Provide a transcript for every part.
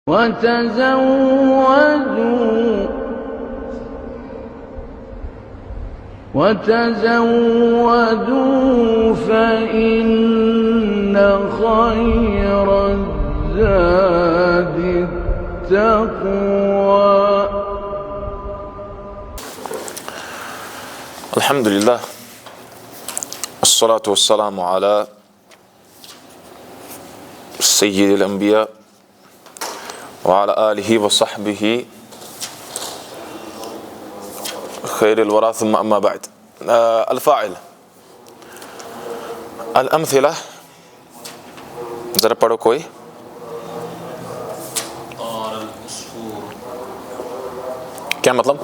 وتزودوا فإن خير الزاد التقوى. الحمد لله والصلاة والسلام على سيد الأنبياء وعلى آله وصحبه خير الورى ثم أما بعد. الفاعل الأمثلة ذرا پڑھو کوئی. کیا مطلب؟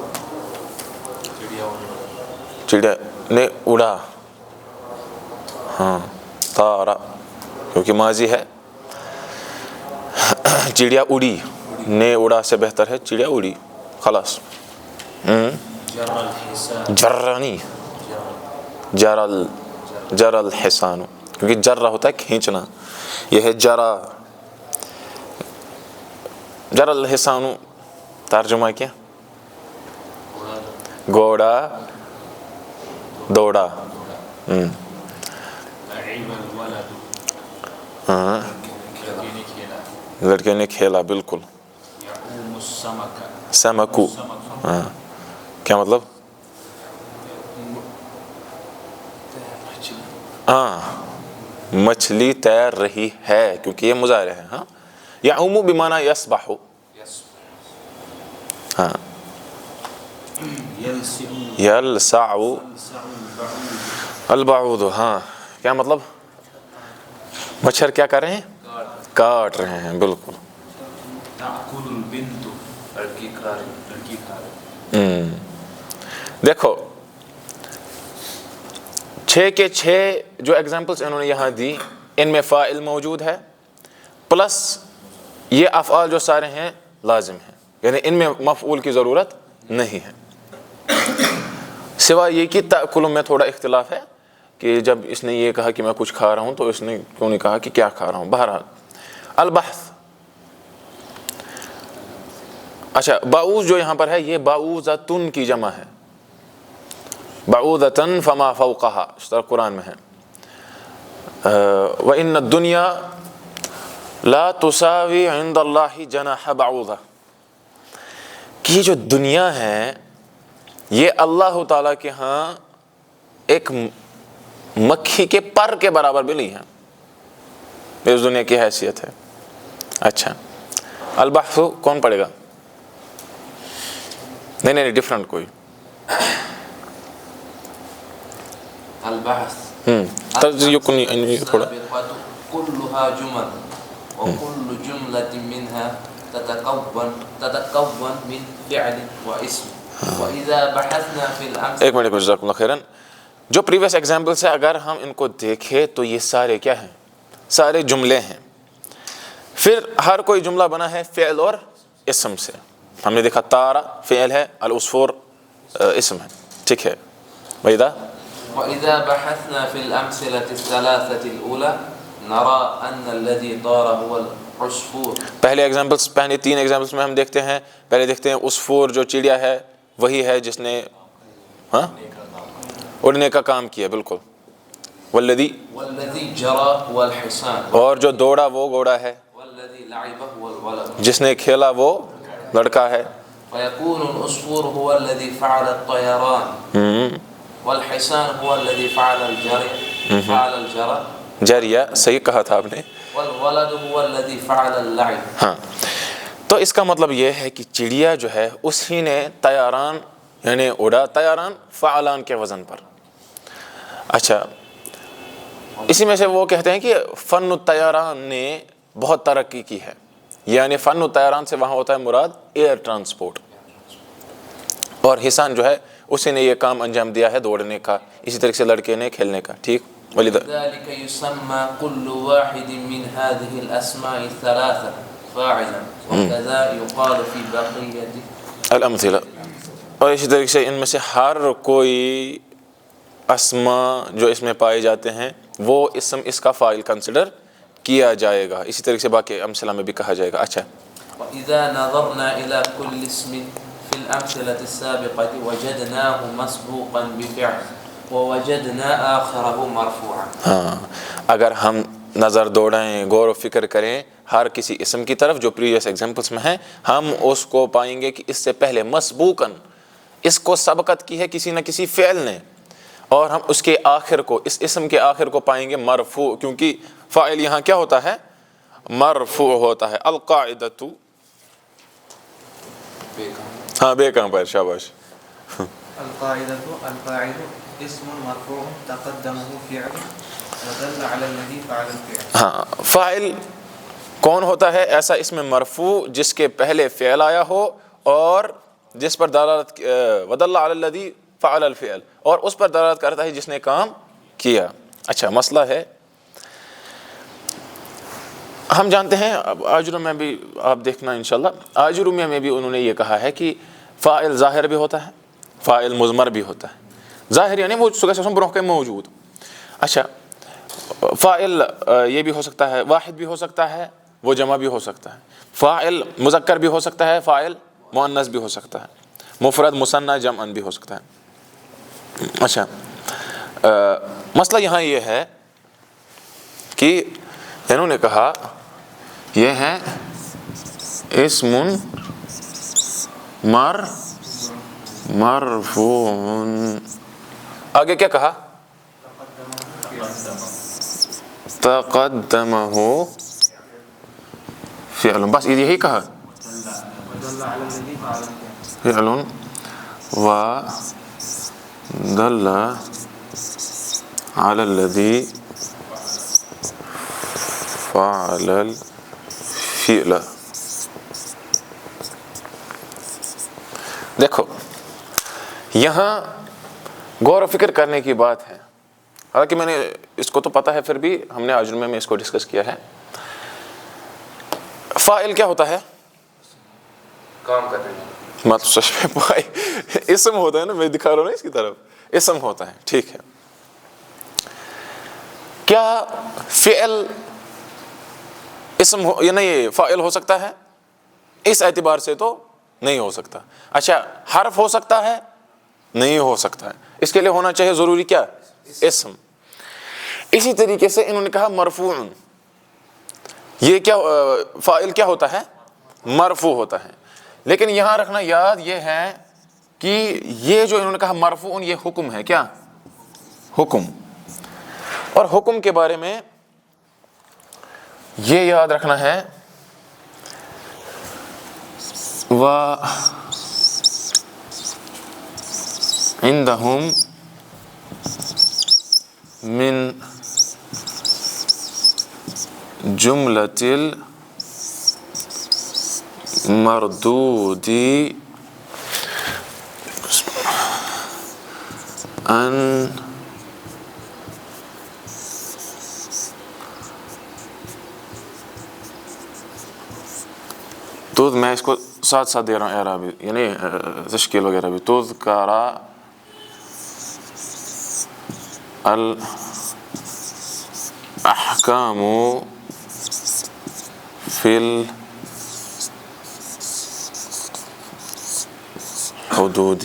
چڑیا نے اڑا. ہاں طارا کیونکہ ماضی ہے. چڑیا اڑی، نے اڑا سے بہتر ہے چڑیا اڑی. خلاص. جرانی جر الحسان، کیونکہ جرہ ہوتا ہے کھینچنا، یہ ہے جرا. جر الحسان ترجمہ کیا؟ گھوڑا دوڑا. ہاں لڑکے نے کھیلا. بالکل. سمکو. ہاں کیا مطلب؟ ہاں مچھلی تیر رہی ہے، کیونکہ یہ مضارع ہے. ہاں یعوم بمعنی یسبح. ہاں یلسع البعوض. ہاں کیا مطلب؟ مچھر کیا کر رہے ہیں؟ کاٹ رہے ہیں. بالکل. دیکھو 6 کے 6 جو ایگزامپلس انہوں نے یہاں دی، ان میں فاعل موجود ہے پلس یہ افعال جو سارے ہیں لازم ہیں، یعنی ان میں مفعول کی ضرورت نہیں ہے. سوائے یہ کہ تأکل میں تھوڑا اختلاف ہے کہ جب اس نے یہ کہا کہ میں کچھ کھا رہا ہوں تو اس نے کیوں نہیں کہا کہ کیا کھا رہا ہوں. بہرحال البحث. اچھا بعوض جو یہاں پر ہے یہ بعوضۃن کی جمع ہے. بعوضۃ فما فوقها اس طرح قرآن میں ہے. وَإِنَّ الدُّنْيَا لَا تُسَاوِي عِنْدَ اللَّهِ جَنَاحَ بَعُوضَةٍ، کہ یہ جو دنیا ہے یہ اللہ تعالیٰ کے ہاں ایک مکھی کے پر کے برابر بھی نہیں ہے. اس دنیا کی حیثیت ہے. اچھا البحث کون پڑھے گا؟ نہیں ڈفرنٹ کوئی. البحث تھوڑا كلها جمل وكل جملة منها تتكون من فعل واسم وإذا بحثنا في الأمثلة. ایک منٹ جزاکم اللہ خیرن. جو پریویس ایگزامپلس ہیں اگر ہم ان کو دیکھیں تو یہ سارے کیا ہیں؟ سارے جملے ہیں. پھر ہر کوئی جملہ بنا ہے فعل اور اسم سے. ہم نے دیکھا طارا فعل ہے، العصفور اسم ہے. ٹھیک ہے. وإذا بحثنا في الأمثلة الثلاثة الأولى نرى أن الذي طار هو العصفور. پہلے 3 ایگزامپلس میں ہم دیکھتے ہیں، پہلے دیکھتے ہیں عصفور جو چڑیا ہے وہی ہے جس نے اڑنے کا کام کیا. بالکل. والذی جرى هو الحصان، اور جو دوڑا وہ گھوڑا ہے. والذي لعب هو الولد، جس نے کھیلا وہ لڑکا ہے. ويكون العصفور هو الذي فعل الطيران، والحصان هو الذي فعل الجرى. جریہ صحیح کہا تھا آپ نے. والولد هو الذي فعل اللعب. ہاں تو اس کا مطلب یہ ہے کہ چڑیا جو ہے اسی نے طیران یعنی اڑا. طیران فعلان کے وزن پر. اچھا اسی میں سے وہ کہتے ہیں کہ فن الطیران نے بہت ترقی کی ہے، یعنی فن الطیران سے وہاں ہوتا ہے مراد ایئر ٹرانسپورٹ، اور حسان جو ہے اسی نے یہ کام انجام دیا ہے دوڑنے کا. اسی طرح سے لڑکے نے کھیلنے کا. ٹھیک. ذلك يسمى كل واحد من هذه الأسماء الثلاثة فاعلا وكذا يقال في بقية الامثلہ. اور اسی طریقے سے ان میں سے ہر کوئی اسماء جو اس میں پائے جاتے ہیں وہ اسم اس کا فاعل کنسیڈر کیا جائے گا. اسی طریقے سے باقی امثلہ میں بھی کہا جائے گا. اچھا وإذا نظرنا إلى كل اسم في الأمثلة السابقة وجدناه مسبوقا بفعل ووجدنا آخره مرفوعا. ہاں، اگر ہم نظر دوڑائیں، غور و فکر کریں ہر کسی اسم کی طرف جو پریویس ایگزامپلس میں ہیں، ہم اس کو پائیں گے کہ اس سے پہلے مسبوقاً اس کو سبقت کی ہے کسی نہ کسی فعل نے، اور ہم اس کے آخر کو، اس اسم کے آخر کو پائیں گے مرفوع، کیونکہ فاعل یہاں کیا ہوتا ہے؟ مرفوع ہوتا ہے. القاعدۃ، ہاں بے کہاں پر، شاباش. القاعدة الفاعل اسم مرفوع تقدمه فعل ودل على الذي فعل الفعل. ہاں، فاعل کون ہوتا ہے؟ ایسا اسم مرفوع جس کے پہلے فعل آیا ہو اور جس پر دلالت ودل علی الذی فعل الفعل، اور اس پر دلالت کرتا ہے جس نے کام کیا. اچھا، مسئلہ ہے، ہم جانتے ہیں آجروں میں بھی آپ دیکھنا انشاءاللہ، آجروں میں بھی انہوں نے یہ کہا ہے کہ فاعل ظاہر بھی ہوتا ہے، فاعل مضمر بھی ہوتا ہے. ظاہر یعنی وہ سگا برہ کے موجود. اچھا، فاعل یہ بھی ہو سکتا ہے، واحد بھی ہو سکتا ہے، وہ جمع بھی ہو سکتا ہے. فاعل مذکر بھی ہو سکتا ہے، فاعل مؤنث بھی ہو سکتا ہے، مفرد مثنی جمع بھی ہو سکتا ہے. اچھا، مسئلہ یہاں یہ ہے کہ انہوں نے کہا یہ ہے اسم مرفوع. آگے کیا کہا؟ تقدمہ فعل، بس یہی کہا، فعل و دل علی الذی فعل الفعل. دیکھو یہاں غور و فکر کرنے کی بات ہے، حالانکہ میں نے اس کو تو پتہ ہے، پھر بھی ہم نے آج میں اس کو ڈسکس کیا ہے. فاعل کیا ہوتا ہے؟ کام کرنے والا. مطلب سچ میں بھائی اسم ہوتا ہے نا، میں دکھا رہا ہوں نا اس کی طرف، اسم ہوتا ہے. ٹھیک ہے، کیا فعل اسم ہو یا نہیں؟ فاعل ہو سکتا ہے، اس اعتبار سے تو نہیں ہو سکتا. اچھا، حرف ہو سکتا ہے؟ نہیں ہو سکتا ہے. اس کے لیے ہونا چاہیے ضروری کیا؟ اسم. اسی طریقے سے انہوں نے کہا مرفوع، یہ کیا فاعل کیا ہوتا ہے؟ مرفوع ہوتا ہے. لیکن یہاں رکھنا یاد یہ ہے کہ یہ جو انہوں نے کہا مرفوع، یہ حکم ہے. کیا حکم؟ اور حکم کے بارے میں یہ یاد رکھنا ہے، عندهم من جملة المردود أن میں اس کو ساتھ ساتھ دے رہا ہوں اعرابی، یعنی تشکیل وغیرہ بھی. تذکر الاحکام فی الحدود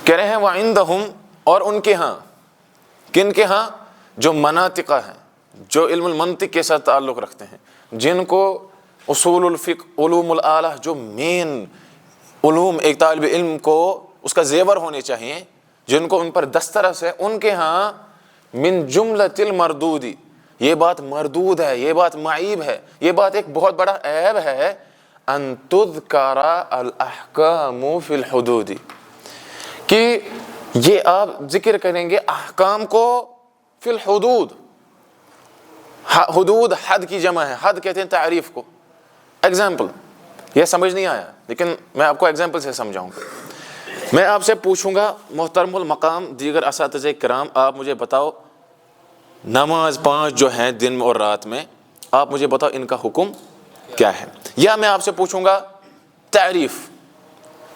کہہ رہے ہیں وعندہم، اور ان کے ہاں. کن کے ہاں؟ جو مناطقہ ہیں، جو علم المنطق کے ساتھ تعلق رکھتے ہیں، جن کو اصول الفقہ، علوم الآلہ، جو مین علوم ایک طالب علم کو اس کا زیور ہونے چاہیے، جن کو ان پر دسترس ہے، ان کے ہاں من جملۃ المردود، یہ بات مردود ہے، یہ بات معیب ہے، یہ بات ایک بہت بڑا عیب ہے، ان تذکر الاحکام فی الحدود، کہ یہ آپ ذکر کریں گے احکام کو فی الحدود. حدود حد کی جمع ہے، حد کہتے ہیں تعریف کو. ایگزامپل، یہ سمجھ نہیں آیا لیکن میں آپ کو ایگزامپل سے سمجھاؤں گا. میں آپ سے پوچھوں گا محترم المقام دیگر اساتذہ کرام، آپ مجھے بتاؤ نماز 5 جو ہیں دن اور رات میں، آپ مجھے بتاؤ ان کا حکم کیا ہے. یا میں آپ سے پوچھوں گا تعریف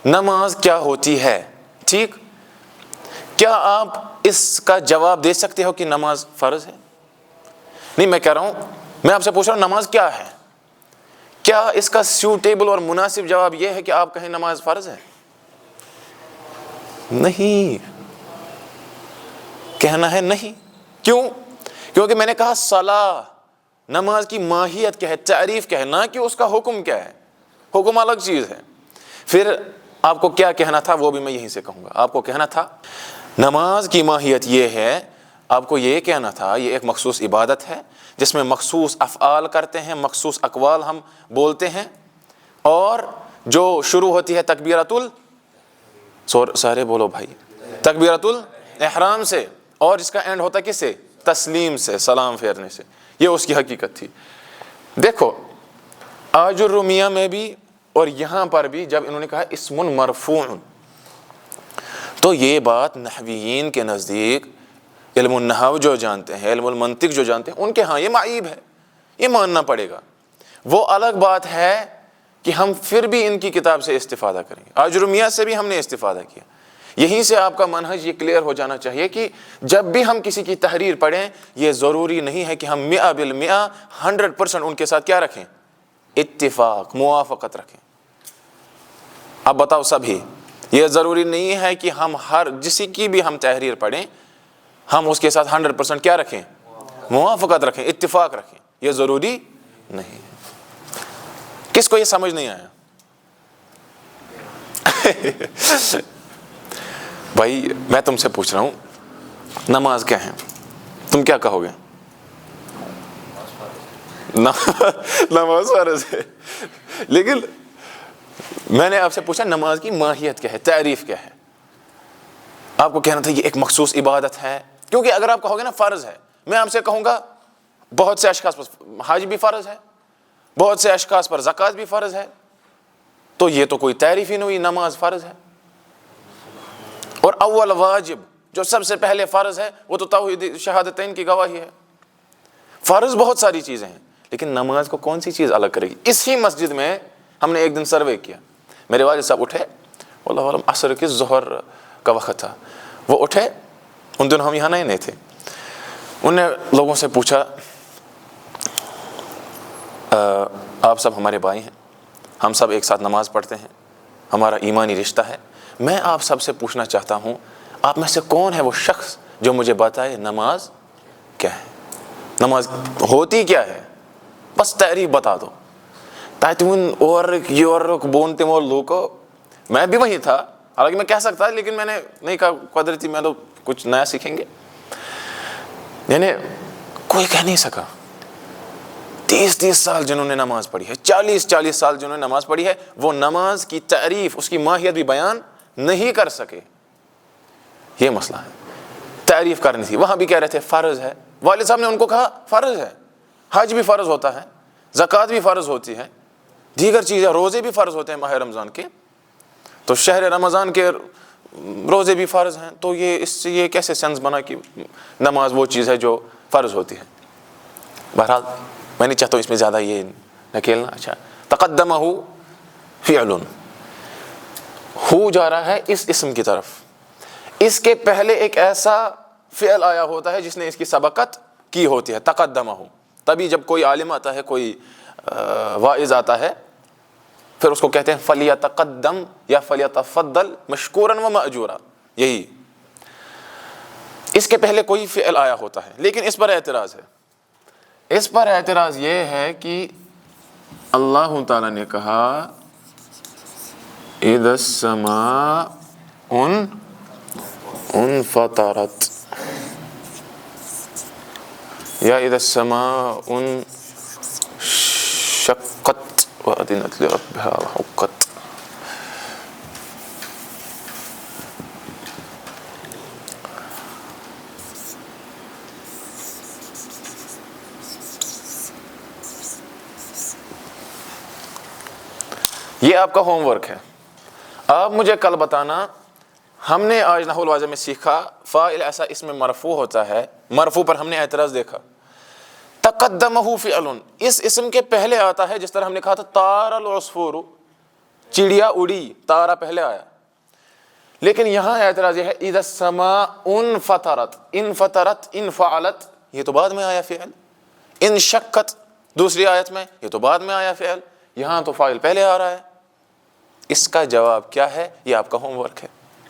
نماز کیا ہوتی ہے، ٹھیک؟ کیا آپ اس کا جواب دے سکتے ہو کہ نماز فرض ہے؟ نہیں، میں کہہ رہا ہوں، میں آپ سے پوچھ رہا ہوں نماز کیا ہے؟ کیا اس کا سیوٹیبل اور مناسب جواب یہ ہے کہ آپ کہیں نماز فرض ہے؟ نہیں، کہنا ہے نہیں۔ کیوں؟ کیونکہ میں نے کہا صلاح، نماز کی ماہیت کیا ہے، تعریف کیا ہے، نہ کہ اس کا حکم کیا ہے۔ حکم الگ چیز ہے۔ پھر آپ کو کیا کہنا تھا وہ بھی میں یہیں سے کہوں گا۔ آپ کو کہنا تھا نماز کی ماہیت یہ ہے، آپ کو یہ کہنا تھا یہ ایک مخصوص عبادت ہے جس میں مخصوص افعال کرتے ہیں، مخصوص اقوال ہم بولتے ہیں، اور جو شروع ہوتی ہے سارے بولو بھائی، تکبیرۃ الاحرام سے، اور اس کا اینڈ ہوتا ہے کس سے؟ تسلیم سے، سلام پھیرنے سے۔ یہ اس کی حقیقت تھی۔ دیکھو آج الرومیہ میں بھی اور یہاں پر بھی جب انہوں نے کہا اسم مرفوع، تو یہ بات نحویین کے نزدیک، علم النحو جو جانتے ہیں، علم المنطق جو جانتے ہیں، ان کے ہاں یہ معیب ہے، یہ ماننا پڑے گا۔ وہ الگ بات ہے کہ ہم پھر بھی ان کی کتاب سے استفادہ کریں گے۔ آج الرومیہ سے بھی ہم نے استفادہ کیا۔ یہیں سے آپ کا منہج یہ کلیئر ہو جانا چاہیے کہ جب بھی ہم کسی کی تحریر پڑھیں، یہ ضروری نہیں ہے کہ ہم 100% 100% ان کے ساتھ کیا رکھیں؟ اتفاق، موافقت رکھیں۔ اب بتاؤ سبھی، یہ ضروری نہیں ہے کہ ہم ہر جسی کی بھی ہم تحریر پڑھیں ہم اس کے ساتھ 100% کیا رکھیں؟ موافقت رکھیں، اتفاق رکھیں۔ یہ ضروری نہیں ہے۔ کس کو یہ سمجھ نہیں آیا؟ بھائی میں تم سے پوچھ رہا ہوں نماز کیا ہے، تم کیا کہو گے؟ نماز فرض ہے۔ لیکن میں نے آپ سے پوچھا نماز کی ماہیت کیا ہے، تعریف کیا ہے؟ آپ کو کہنا تھا یہ ایک مخصوص عبادت ہے، کیونکہ اگر آپ کہو گے نا فرض ہے، میں آپ سے کہوں گا بہت سے اشخاص پر حج بھی فرض ہے، بہت سے اشخاص پر زکوٰۃ بھی فرض ہے، تو یہ تو کوئی تعریف ہی نہیں ہوئی، نماز فرض ہے۔ اور اول واجب جو سب سے پہلے فرض ہے وہ تو توحید شہادتین کی گواہی ہے۔ فرض بہت ساری چیزیں ہیں، لیکن نماز کو کون سی چیز الگ کرے گی؟ اسی مسجد میں ہم نے ایک دن سروے کیا، میرے والد صاحب اٹھے، واللہ عالم عصر کے ظہر کا وقت تھا، وہ اٹھے، ان دنوں ہم یہاں نئے تھے، انہوں نے لوگوں سے پوچھا آپ سب ہمارے بھائی ہیں، ہم سب ایک ساتھ نماز پڑھتے ہیں، ہمارا ایمانی رشتہ ہے، میں آپ سب سے پوچھنا چاہتا ہوں آپ میں سے کون ہے وہ شخص جو مجھے بتائے نماز کیا ہے، نماز ہوتی کیا ہے، بس تعریف بتا دو۔ تاہتون اور بونتے مول لوکو، میں بھی وہیں تھا، حالانکہ میں کہہ سکتا لیکن میں نے نہیں کہا، قدرتی میں تو کچھ نیا سیکھیں گے، یعنی کوئی کہہ نہیں سکا۔ 30 سال جنہوں نے نماز پڑھی ہے، 40 سال جنہوں نے نماز پڑھی ہے، وہ نماز کی تعریف، اس کی ماہیت بھی بیان نہیں کر سکے۔ یہ مسئلہ ہے، تعریف کرنی تھی۔ وہاں بھی کہہ رہے تھے فرض ہے، والد صاحب نے ان کو کہا فرض ہے، حج بھی فرض ہوتا ہے، زکوٰۃ بھی فرض ہوتی ہے، دیگر چیزیں، روزے بھی فرض ہوتے ہیں ماہ رمضان کے، تو شہر رمضان کے روزے بھی فرض ہیں، تو یہ کیسے سینس بنا کہ نماز وہ چیز ہے جو فرض ہوتی ہے؟ بہرحال میں نہیں چاہتا ہوں اس میں زیادہ یہ نکیلنا۔ اچھا، تقدمہ فعل، ہو جا رہا ہے اس اسم کی طرف، اس کے پہلے ایک ایسا فعل آیا ہوتا ہے جس نے اس کی سبقت کی ہوتی ہے، تقدمہ ہو۔ تبھی جب کوئی عالم آتا ہے، کوئی واعظ آتا ہے، پھر اس کو کہتے ہیں فلیتقدم یا فلیتفضل مشکورا و ماجورا، یہی اس کے پہلے کوئی فعل آیا ہوتا ہے۔ لیکن اس پر اعتراض ہے، اس پر اعتراض یہ ہے کہ اللہ تعالیٰ نے کہا اذا السماء انفطرت یا اذا السماء انشقت وأذنت لربها وحقت۔ یہ آپ کا ہوم ورک ہے، آپ مجھے کل بتانا۔ ہم نے آج نحو الواضح میں سیکھا فاعل ایسا اس میں مرفوع ہوتا ہے، مرفوع پر ہم نے اعتراض دیکھا، تقدمہ فعل، اس اسم کے پہلے آتا ہے، جس طرح ہم نے کہا تھا طار العصفور، چڑیا اڑی، تارا پہلے آیا. لیکن یہاں اعتراض یہ ہے اذا السماء انفطرت، انفطرت، انفعلت، یہ تو بعد میں آیا فعل. انشقت دوسری آیت میں، یہ تو بعد میں آیا فعل. یہاں تو فاعل پہلے آ رہا ہے. اس کا جواب کیا ہے؟ یہ آپ کا ہوم ورک ہے.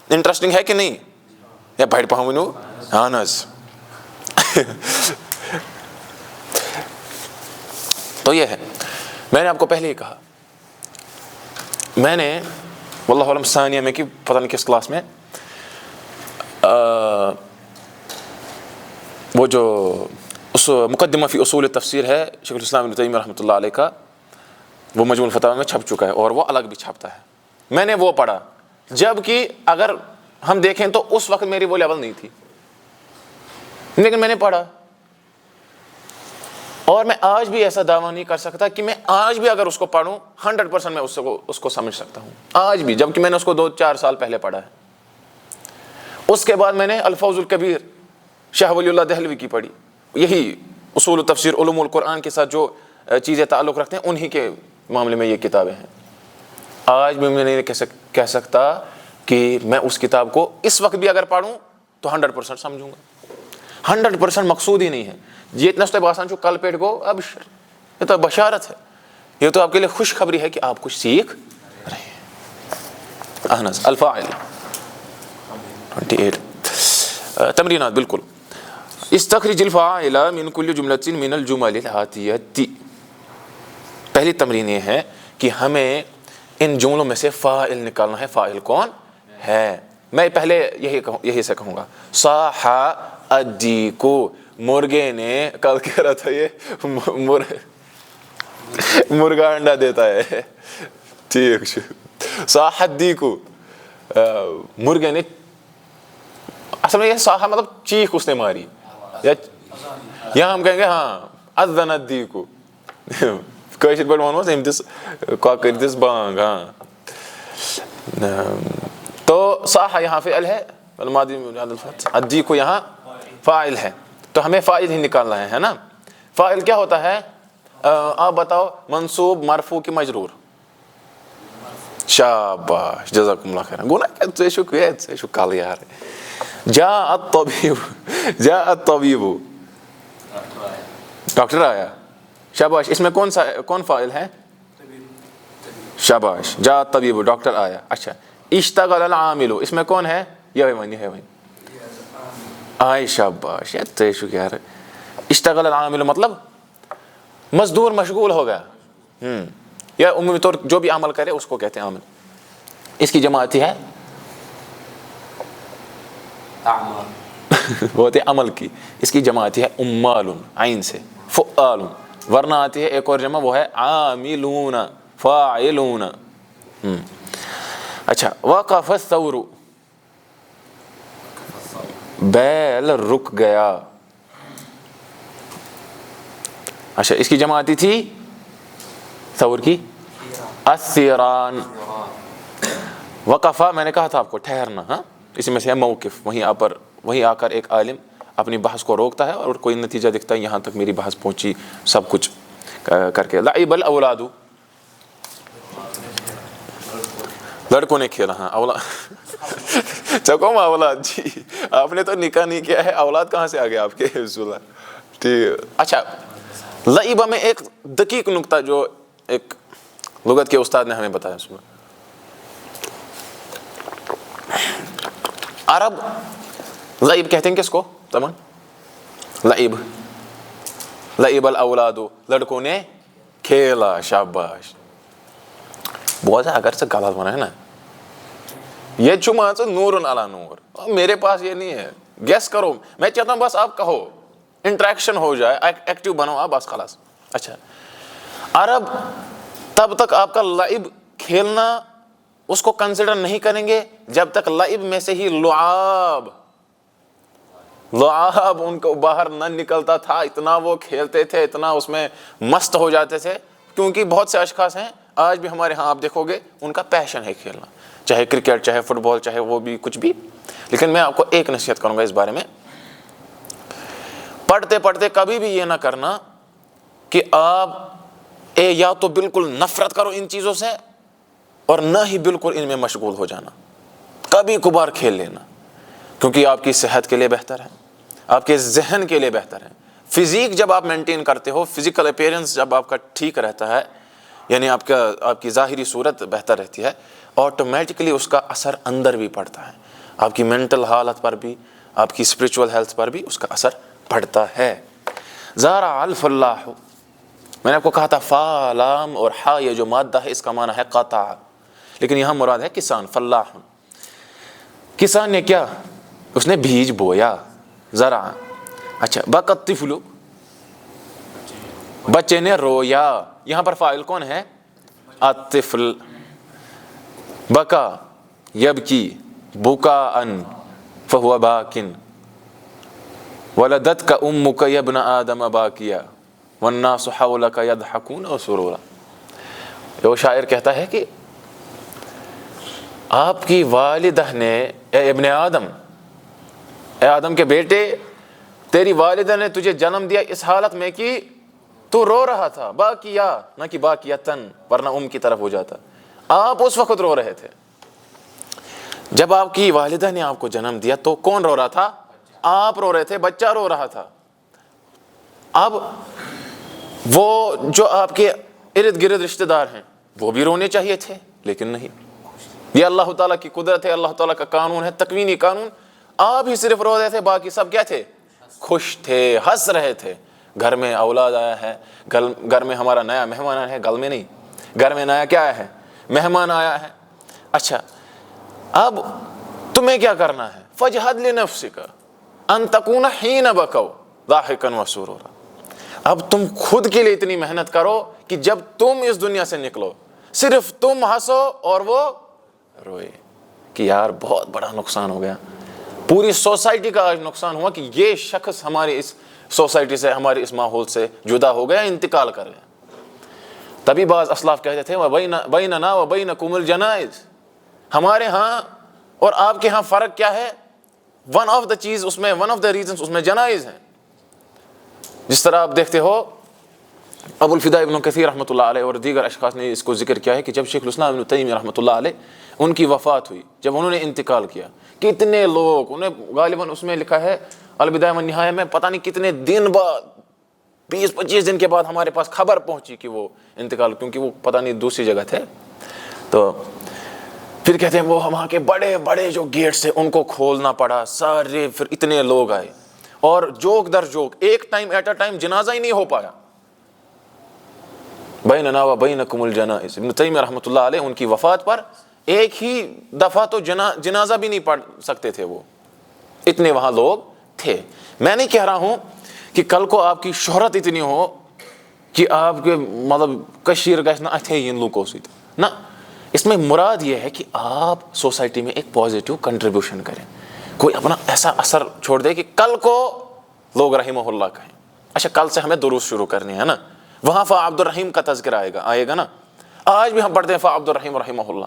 انٹرسٹنگ ہے کہ نہیں؟ یا بھائی پاؤں آنس. تو یہ ہے، میں نے آپ کو پہلے ہی کہا، میں نے واللہ علم ثانیہ میں کہ پتہ نہیں کس کلاس میں وہ جو اس مقدمہ فی اصول تفسیر ہے شیخ الاسلام ابن تیمیہ رحمۃ اللہ علیہ کا، وہ مجموع الفتاوی میں چھپ چکا ہے اور وہ الگ بھی چھپتا ہے. میں نے وہ پڑھا، جبکہ اگر ہم دیکھیں تو اس وقت میری وہ لیول نہیں تھی، لیکن میں نے پڑھا. اور میں آج بھی ایسا دعویٰ نہیں کر سکتا کہ میں آج بھی اگر اس کو پڑھوں 100% میں اس کو سمجھ سکتا ہوں آج بھی، جبکہ میں نے اس کو 2-4 سال پہلے پڑھا ہے. اس کے بعد میں نے الفوز الکبیر شاہ ولی اللہ دہلوی کی پڑھی. یہی اصول و تفسیر علوم القرآن کے ساتھ جو چیزیں تعلق رکھتے ہیں انہی کے معاملے میں یہ کتابیں ہیں. آج بھی میں نہیں کہہ سکتا کہ میں اس کتاب کو اس وقت بھی اگر پڑھوں تو 100% سمجھوں گا. 100% مقصود ہی نہیں ہے. یہ اتنا تو باسان جو کل پیٹ کو ابشر، یہ تو بشارت ہے، یہ تو آپ کے لیے خوشخبری ہے کہ آپ کچھ سیکھ رہے ہیں. احنس الفاعل 28 تمرینات. بالکل. استخرج الفاعل من كل جملة من الجمل الآتية. پہلی تمرین یہ ہے کہ ہمیں ان جملوں میں سے فاعل نکالنا ہے. فاعل کون ہے؟ میں پہلے یہی سے کہوں گا. صاح الدیک، مرغے نے، کل کہہ رہا تھا یہ مرغا انڈا دیتا ہے. ٹھیک. صاح الدیک، مرغے نے، اصل میں یہ صاح مطلب چیخ اس نے ماری. یہاں ہم کہیں گے ہاں اذن الدیک، کٲشِر پٲٹھۍ وَنوس أمۍ دِژ کۄکٕرۍ دِژ بانگ. ہاں تو صاح یہاں فعل ہے، الدیک کو یہاں فاعل ہے. تو ہمیں فاعل ہی نکالنا ہے نا. فاعل کیا ہوتا ہے؟ آپ بتاؤ. منصوب، مرفوع کی مجرور؟ شاباش جزاکم اللہ خیر. گونا ژےٚ چھُ کَلہٕ یار. جاء الطبیب، جاء الطبیب، ڈاکٹر آیا. شاباش. اس میں کون فاعل ہے؟ شاباش. جاء الطبیب، ڈاکٹر آیا. اچھا. اشتغل العامل، اس میں کون ہے؟ یہ وہیں آئے. شاباش یار. اشتغل العامل مطلب مزدور مشغول ہو گیا. یا عمومی طور جو بھی عمل کرے اس کو کہتے ہیں عامل. اس کی جمع آتی ہے وہ ہوتی ہے عمل کی. اس کی جمع آتی ہے عمال، عین سے، فعال. ورنہ آتی ہے ایک اور جمع، وہ ہے عاملون، فاعلون. اچھا. وقف الثور، بیل رک گیا. اچھا. اس کی جمع آتی تھی ثور کی الثیران. وقفہ میں نے کہا تھا آپ کو ٹھہرنا. ہاں اسی میں سے ہے موقف. وہیں آ کر ایک عالم اپنی بحث کو روکتا ہے اور کوئی نتیجہ دکھتا ہے. یہاں تک میری بحث پہنچی سب کچھ کر کے. لعب الاولاد، لڑکوں نے کھیلا. ہاں اولاد چکوم اولاد. جی آپ نے تو نکاح نہیں کیا ہے، اولاد کہاں سے آ گیا آپ کے؟ ٹھیک. اچھا. لعبہ میں ایک دقیق نقطہ جو ایک لغت کے استاد نے ہمیں بتایا. سنا عرب لعب کہتے ہیں کس کو؟ تمام. لعب، لعب الاولاد، لڑکوں نے کھیلا. شاباش. بہت ہے اگر سے غلط بنا ہے نا. یہ چما سے نور علی نور. میرے پاس یہ نہیں ہے. گیس کرو. میں چاہتا ہوں بس آپ کہو، انٹریکشن ہو جائے، ایکٹیو بنو آپ بس خلاص. اچھا. عرب تب تک آپ کا لعب کھیلنا اس کو کنسیڈر نہیں کریں گے جب تک لعب میں سے ہی لعاب ان کو باہر نہ نکلتا تھا. اتنا وہ کھیلتے تھے، اتنا اس میں مست ہو جاتے تھے. کیونکہ بہت سے اشخاص ہیں آج بھی ہمارے ہاں آپ دیکھو گے ان کا پیشن ہے کھیلنا، چاہے کرکٹ، چاہے فٹ بال، چاہے وہ بھی کچھ بھی. لیکن میں آپ کو ایک نصیحت کروں گا اس بارے میں. پڑھتے پڑھتے کبھی بھی یہ نہ کرنا کہ آپ یا تو بالکل نفرت کرو ان چیزوں سے اور نہ ہی بالکل ان میں مشغول ہو جانا، کبھی کبھار کھیل لینا، کیونکہ آپ کی صحت کے لیے بہتر ہے، آپ کے ذہن کے لیے بہتر ہے۔ فزیک جب آپ مینٹین کرتے ہو، فزیکل اپیرنس جب آپ کا ٹھیک رہتا ہے، یعنی آپ کی ظاہری صورت بہتر رہتی ہے، آٹومیٹکلی اس کا اثر اندر بھی پڑتا ہے، آپ کی مینٹل حالت پر بھی، آپ کی اسپریچول ہیلتھ پر بھی اس کا اثر پڑتا ہے۔ زارع الفلاح، میں نے آپ کو کہا تھا فا لام اور ہا یہ جو مادہ ہے اس کا معنی ہے قطع، لیکن یہاں مراد ہے کسان، فلاح۔ کسان نے کیا؟ اس نے بیج بویا، زرع۔ اچھا، بکى الطفل، بچے نے رویا، یہاں پر فاعل کون ہے؟ الطفل۔ بکا یبکی بکاء فهو باک، ولدتک امک یا ابن آدم باکیا والناس حولک یضحکون سرورا۔ وہ شاعر کہتا ہے کہ آپ کی والدہ نے، اے ابن آدم، اے آدم کے بیٹے، تیری والدہ نے تجھے جنم دیا اس حالت میں کہ تو رو رہا تھا، باکیا نہ کہ باکیتن، ورنہ کی طرف ہو جاتا، آپ اس وقت رو رہے تھے۔ جب آپ کی والدہ نے آپ کو جنم دیا تو کون رو رہا تھا؟ آپ رو رہے تھے، بچہ رو رہا تھا۔ اب وہ جو آپ کے ارد گرد رشتہ دار ہیں وہ بھی رونے چاہیے تھے، لیکن نہیں۔ یہ اللہ تعالیٰ کی قدرت ہے، اللہ تعالیٰ کا قانون ہے، تکوینی قانون۔ آپ ہی صرف رو رہے تھے، باقی سب کیا تھے؟ خوش تھے، ہنس رہے تھے۔ گھر میں اولاد آیا ہے، گھر میں ہمارا نیا مہمان آیا ہے، گھر میں نہیں، گھر میں نیا کیا آیا ہے؟ مہمان آیا ہے۔ اچھا، اب تمہیں کیا کرنا ہے؟ فَاجْهَدْ لِنَفْسِكَ أَن تَكُونَ حِينَ بَكَوْا ضَاحِكًا وَسُرُورًا۔ اب تم خود کے لیے اتنی محنت کرو کہ جب تم اس دنیا سے نکلو صرف تم ہنسو اور وہ روئے، کہ یار بہت بڑا نقصان ہو گیا، پوری سوسائٹی کا آج نقصان ہوا کہ یہ شخص ہماری اس سوسائٹی سے، ہمارے اس ماحول سے جدا ہو گیا، انتقال کر گیا۔ تبھی بعض اسلاف کہتے تھے وَبَيْنَنَا وَبَيْنَكُمُ الْجَنَائِزُ، ہمارے ہاں اور آپ کے ہاں فرق کیا ہے؟ ون آف دا چیز اس میں، ون آف دا ریزنس اس میں جنائز ہیں۔ جس طرح آپ دیکھتے ہو ابو الفداء ابن کثیر رحمۃ اللہ علیہ اور دیگر اشخاص نے اس کو ذکر کیا ہے کہ جب شیخ الاسلام ابن تیمیہ رحمۃ اللہ علیہ ان کی وفات ہوئی، جب انہوں نے انتقال کیا، کتنے لوگ، انہیں غالباً اس میں لکھا ہے البدایہ والنہایہ میں، پتہ نہیں کتنے دن بعد، 20-25 دن کے بعد ہمارے پاس خبر پہنچی کہ وہ انتقال، کیونکہ وہ پتہ نہیں دوسری جگہ تھے۔ تو پھر کہتے ہیں وہ وہاں کے بڑے بڑے جو گیٹس تھے ان کو کھولنا پڑا، سارے پھر اتنے لوگ آئے، اور جوک در جوک ایک ٹائم ایٹ اے ٹائم جنازہ ہی نہیں ہو پایا۔ بیننا و بینکم الجنائز، ابن تیمیہ رحمۃ اللہ علیہ ان کی وفات پر ایک ہی دفعہ تو جنازہ بھی نہیں پڑھ سکتے تھے، وہ اتنے وہاں لوگ تھے۔ میں نہیں کہہ رہا ہوں کہ کل کو آپ کی شہرت اتنی ہو کہ آپ کے مطلب کشیر گژھنا اتھے ان لوگوں سے، نہ، اس میں مراد یہ ہے کہ آپ سوسائٹی میں ایک پازیٹیو کنٹریبیوشن کریں، کوئی اپنا ایسا اثر چھوڑ دے کہ کل کو لوگ رحمہ اللہ کہیں۔ اچھا، کل سے ہمیں دروس شروع کرنی ہے نا، وہاں فا عبد الرحیم کا تذکرہ آئے گا نا، آج بھی ہم پڑھتے ہیں فا عبد الرحیم رحمہ اللہ،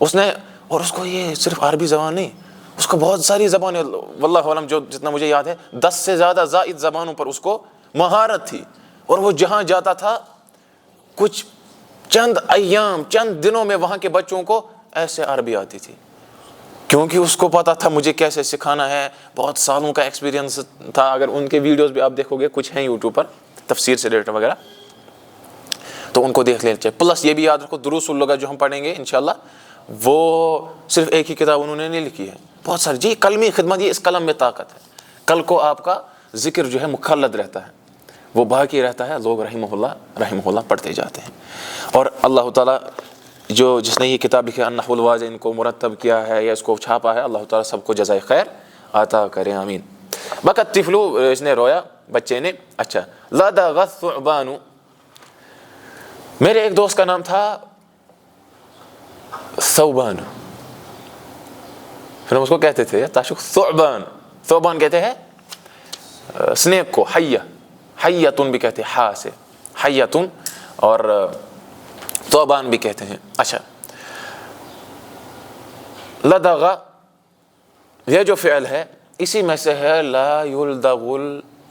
اس نے، اور اس کو یہ صرف عربی زبان نہیں، اس کو بہت ساری زبانیں، واللہ علم جو جتنا مجھے یاد ہے 10 سے زیادہ زائد زبانوں پر اس کو مہارت تھی، اور وہ جہاں جاتا تھا کچھ چند ایام، چند دنوں میں وہاں کے بچوں کو ایسے عربی آتی تھی، کیونکہ اس کو پتا تھا مجھے کیسے سکھانا ہے، بہت سالوں کا ایکسپیرینس تھا۔ اگر ان کے ویڈیوز بھی آپ دیکھو گے، کچھ ہیں یوٹیوب پر تفسیر سے ریلیٹڈ وغیرہ، تو ان کو دیکھ لینا چاہیے۔ پلس یہ بھی یاد رکھو دروس اللغہ جو ہم پڑھیں گے انشاءاللہ، وہ صرف ایک ہی کتاب انہوں نے نہیں لکھی ہے، بہت ساری، جی کلمی خدمت، یہ اس قلم میں طاقت ہے، کل کو آپ کا ذکر جو ہے مخلد رہتا ہے، وہ باقی رہتا ہے، لوگ رحمہ اللہ پڑھتے جاتے ہیں۔ اور اللہ تعالیٰ جس نے یہ کتاب لکھی النحو الواضح، ان کو مرتب کیا ہے یا اس کو چھاپا ہے، اللہ تعالیٰ سب کو جزائے خیر عطا کرے، آمین۔ بکى الطفل، اس نے رویا، بچے نے۔ اچھا، لدغ الثعبان، میرے ایک دوست کا نام تھا ثوبان، پھر ہم اس کو کہتے تھے تاشق ثعبان، ثعبان کہتے ہیں سنیک کو، حیتن بھی کہتے ہیں، ہا سے حیتن، اور ثعبان بھی کہتے ہیں۔ اچھا، لدغ یہ جو فعل ہے اسی میں سے ہے لا یلدغ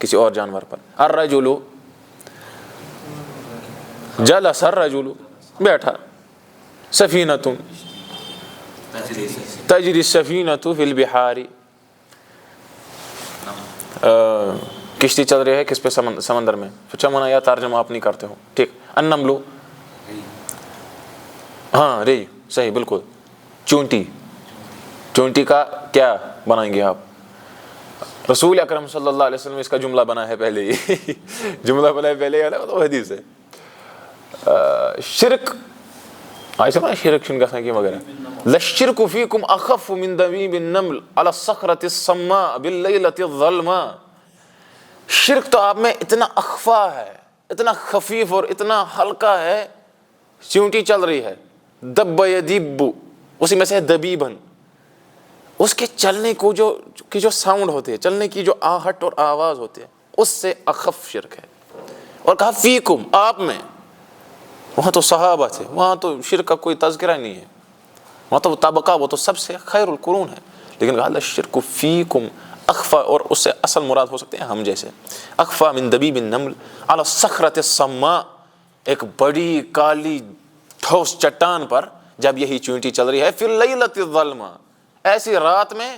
کسی اور جانور پر. الرجل جلس الرجل بیٹھا. سفینۃ تجری السفینۃ فی البحار کشتی چل رہی ہے کس پہ؟ سمندر میں. سوچا منا یا ترجمہ آپ نہیں کرتے ہو. ٹھیک. النمل ہاں ری صحیح بالکل. چونٹی. چونٹی کا کیا بنائیں گے آپ؟ رسول اکرم صلی اللہ علیہ وسلم اس کا جملہ بنا ہے پہلے ہی. جملہ بنا ہے پہلے ہی تو حدیث ہے. شرک ایسا بنا شرک شن گژھان کی وغیرہ. للشرک فیکم اخف من دبیب النمل علی الصخرۃ الصماء باللیلۃ الظلماء. شرک تو آپ میں اتنا اخفا ہے, اتنا خفیف اور اتنا ہلکا ہے. چونٹی چل رہی ہے, دب یدب, اسی میں سے دبیبن, اس کے چلنے کو جو ساؤنڈ ہوتے ہیں, چلنے کی جو آہٹ اور آواز ہوتی ہے, اس سے اخف شرک ہے. اور کہا فیکم آپ میں. وہاں تو صحابہ تھے, وہاں تو شرک کا کوئی تذکرہ نہیں ہے, وہاں تو طبقہ وہ تو سب سے خیر القرون ہے. لیکن کہا الشرک فیکم اخفا, اور اس سے اصل مراد ہو سکتے ہیں ہم جیسے. اخفا من دبیب النمل علی الصخرۃ الصماء, ایک بڑی کالی ٹھوس چٹان پر جب یہی چونٹی چل رہی ہے. فی اللیلۃ الظلماء, ایسی رات میں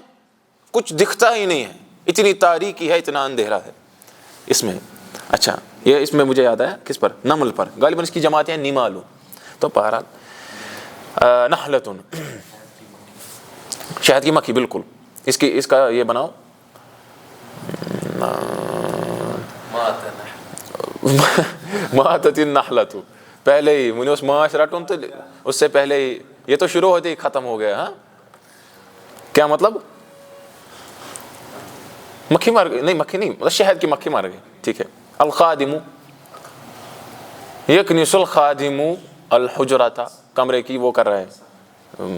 کچھ دکھتا ہی نہیں ہے, اتنی تاریکی ہے, اتنا اندھیرا ہے اس میں. اچھا یہ اس میں مجھے یاد آیا کس پر؟ نمل پر. غالباً اس کی جماعتیں ہیں نمالو. تو بہرحال نحلتن شہد کی مکھی بالکل. اس کا یہ بناؤ ماتت النحلۃ. پہلے ہی مجھے اس معاش رٹن تو اس سے پہلے ہی یہ تو شروع ہوتے ہی ختم ہو گیا. ہاں کیا مطلب؟ مکھی مار گئی؟ نہیں مکھی نہیں, مطلب شہد کی مکھی مار گئی. ٹھیک ہے. الخادم یکنس الخادم الحجرۃ, کمرے کی وہ کر رہا ہے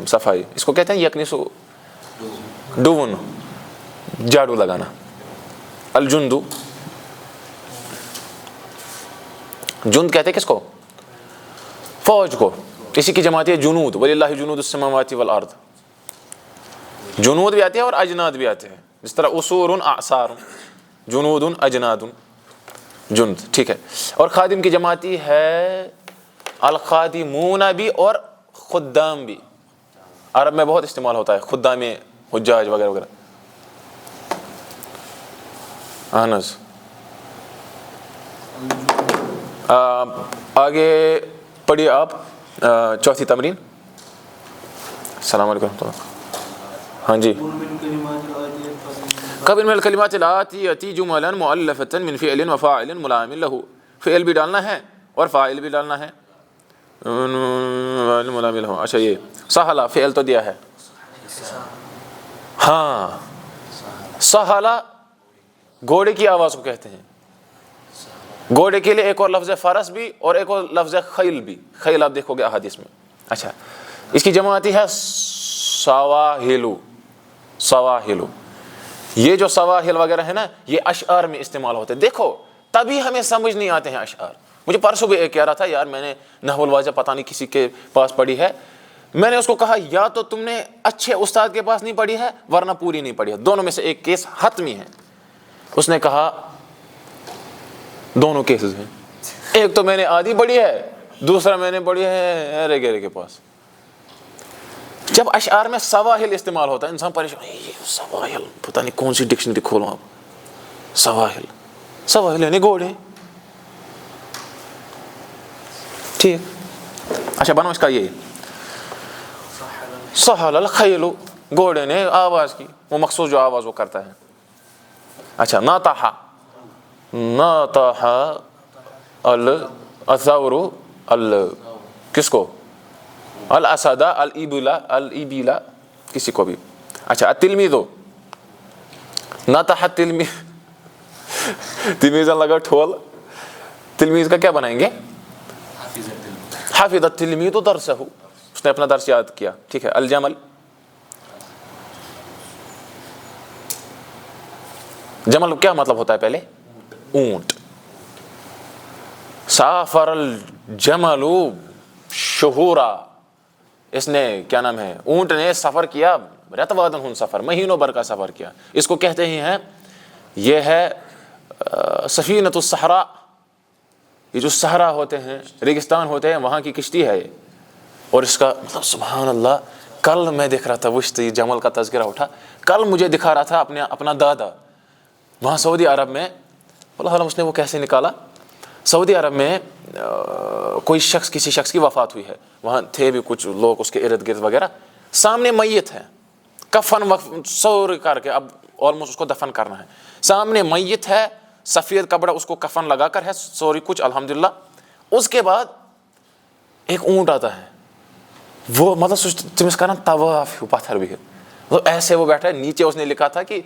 صفائی. اس کو کہتے ہیں یکنس ڈون, جھاڑو لگانا. الجند, جند کہتے ہیں کس کو؟ فوج کو. اسی کی جماعت ہے جنود. وللہ جنود السماوات والارض. جنود بھی آتے ہیں اور اجناد بھی آتے ہیں, جس طرح اسور اعصار, جنود اجناد, جند. ٹھیک ہے. اور خادم کی جماعتی ہے الخادمون بھی اور خدام بھی. عرب میں بہت استعمال ہوتا ہے خدام حجاج وغیرہ وغیرہ. انس آگے پڑھیے آپ چوتھی تمرین. السلام علیکم ورحمۃ اللہ. ہاں جی. قبل من الکلمات الآتیۃ جملا مؤلفۃ من فعل وفاعل ملائم له. فعل بھی ڈالنا ہے اور فاعل بھی ڈالنا ہے. ملائم له. اچھا یہ سہلا فعل تو دیا ہے. ہاں سہلا گھوڑے کی آواز کو کہتے ہیں. گھوڑے کے لیے ایک اور لفظ فرس بھی اور ایک اور لفظ خیل بھی. خیل آپ دیکھو گے احادیث میں. اچھا اس کی جماعتی ہے سواہلو. سواہلو, یہ جو سواہل وغیرہ ہے نا یہ اشعار میں استعمال ہوتے ہیں. دیکھو تبھی ہمیں سمجھ نہیں آتے ہیں اشعار. مجھے پرسوں بھی ایک کہہ رہا تھا یار میں نے نحو الواضح پتہ نہیں کسی کے پاس پڑھی ہے. میں نے اس کو کہا یا تو تم نے اچھے استاد کے پاس نہیں پڑھی ہے ورنہ پوری نہیں پڑھی ہے. دونوں میں سے ایک کیس حتمی ہے. اس نے کہا دونوں کیسز ہیں. ایک تو میں نے آدھی پڑھی ہے, دوسرا میں نے پڑھی ہے ارے گیرے کے پاس. جب اشعار میں سواہل استعمال ہوتا ہے انسان پریشان, یہ سواہل پتہ نہیں کون سی ڈکشنری کھولوں آپ. سواہل, سواہل یعنی گھوڑے. ٹھیک. اچھا بنو اس کا یہ سہل الخیل, گھوڑے نے آواز کی, وہ مخصوص جو آواز وہ کرتا ہے. اچھا ناطح, ناطح الثور کس کو؟ الاسد الابلا, الابلا کسی کو بھی. اچھا التلمیذ, ناطح التلمیذ, تلمیذ لگا ٹھول. تلمیذ کا کیا بنائیں گے؟ حفظ التلمیذ درسہ, اس نے اپنا درس یاد کیا. ٹھیک ہے. الجمل, جمل کیا مطلب ہوتا ہے پہلے؟ اونٹ. سافر الجمل شہورا, اس نے کیا نام ہے اونٹ نے سفر کیا, رتوادن سفر, مہینوں بھر کا سفر کیا. اس کو کہتے ہی ہیں یہ ہے سفینۃ الصحراء، یہ جو صحرا ہوتے ہیں، ریگستان ہوتے ہیں، وہاں کی کشتی ہے یہ. اور اس کا مطلب سبحان اللہ، کل میں دیکھ رہا تھا یہ جمل کا تذکرہ اٹھا، کل مجھے دکھا رہا تھا اپنا دادا وہاں سعودی عرب میں، اللہ عالم اس نے وہ کیسے نکالا. سعودی عرب میں کسی شخص کی وفات ہوئی ہے، وہاں تھے بھی کچھ لوگ اس کے ارد گرد وغیرہ، سامنے میت ہے، کفن سور کر کے اب آلموسٹ اس کو دفن کرنا ہے، سامنے میت ہے، سفید کپڑا اس کو کفن لگا کر ہے، سوری کچھ الحمدللہ. اس کے بعد ایک اونٹ آتا ہے، وہ مطلب تمس کران طواف پتھر بھی ایسے، وہ بیٹھا ہے نیچے، اس نے لکھا تھا کہ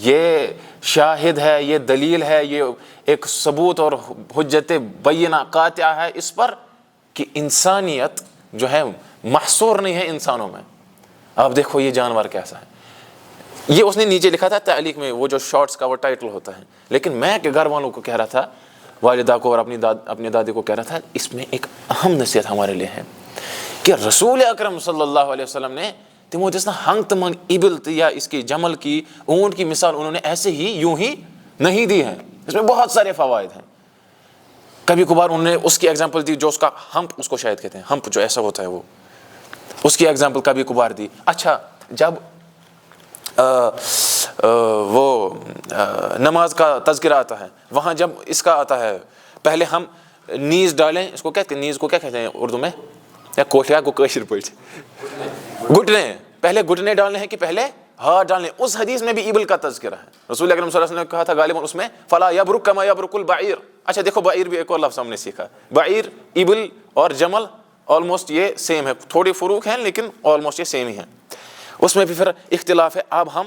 یہ شاہد ہے، یہ دلیل ہے، یہ ایک ثبوت اور حجت بینہ قاطعہ ہے اس پر کہ انسانیت جو ہے محصور نہیں ہے انسانوں میں. آپ دیکھو یہ جانور کیسا ہے. یہ اس نے نیچے لکھا تھا تعلیق میں، وہ جو شارٹس کا وہ ٹائٹل ہوتا ہے. لیکن میں کہ گھر والوں کو کہہ رہا تھا، والدہ کو اور اپنی دادی کو کہہ رہا تھا، اس میں ایک اہم نصیحت ہمارے لیے ہے کہ رسول اکرم صلی اللہ علیہ وسلم نے تمو جسنا ہنگ تمنگ ابل یا اس کی جمل کی اونٹ کی مثال انہوں نے ایسے ہی یوں ہی نہیں دی ہے. اس میں بہت سارے فوائد ہیں. کبھی کبھار انہوں نے اس کی ایگزامپل دی جو اس کا ہمپ، اس کو شاید کہتے ہیں ہمپ جو ایسا ہوتا ہے، وہ اس کی ایگزامپل کبھی کبھار دی. اچھا جب وہ نماز کا تذکرہ آتا ہے، وہاں جب اس کا آتا ہے، پہلے ہم نیز ڈالیں، اس کو کہتے ہیں نیز کو کیا کہتے ہیں اردو میں یا کوٹیا کو کشر پڑھ گھٹنے، پہلے گھٹنے ڈالنے ہیں کہ پہلے ہاتھ ڈالنے. اس حدیث میں بھی ایبل کا تذکرہ ہے. رسول اکرم صلی اللہ علیہ وسلم نے کہا تھا غالباً اس میں فلا یبرک کما یبرک البعیر. اچھا دیکھو بعیر بھی ایک اور لفظ ہم نے سیکھا. بعیر، ایبل اور جمل آلموسٹ یہ سیم ہے، تھوڑی فروق ہیں لیکن آلموسٹ یہ سیم ہی ہیں. اس میں بھی پھر اختلاف ہے. اب ہم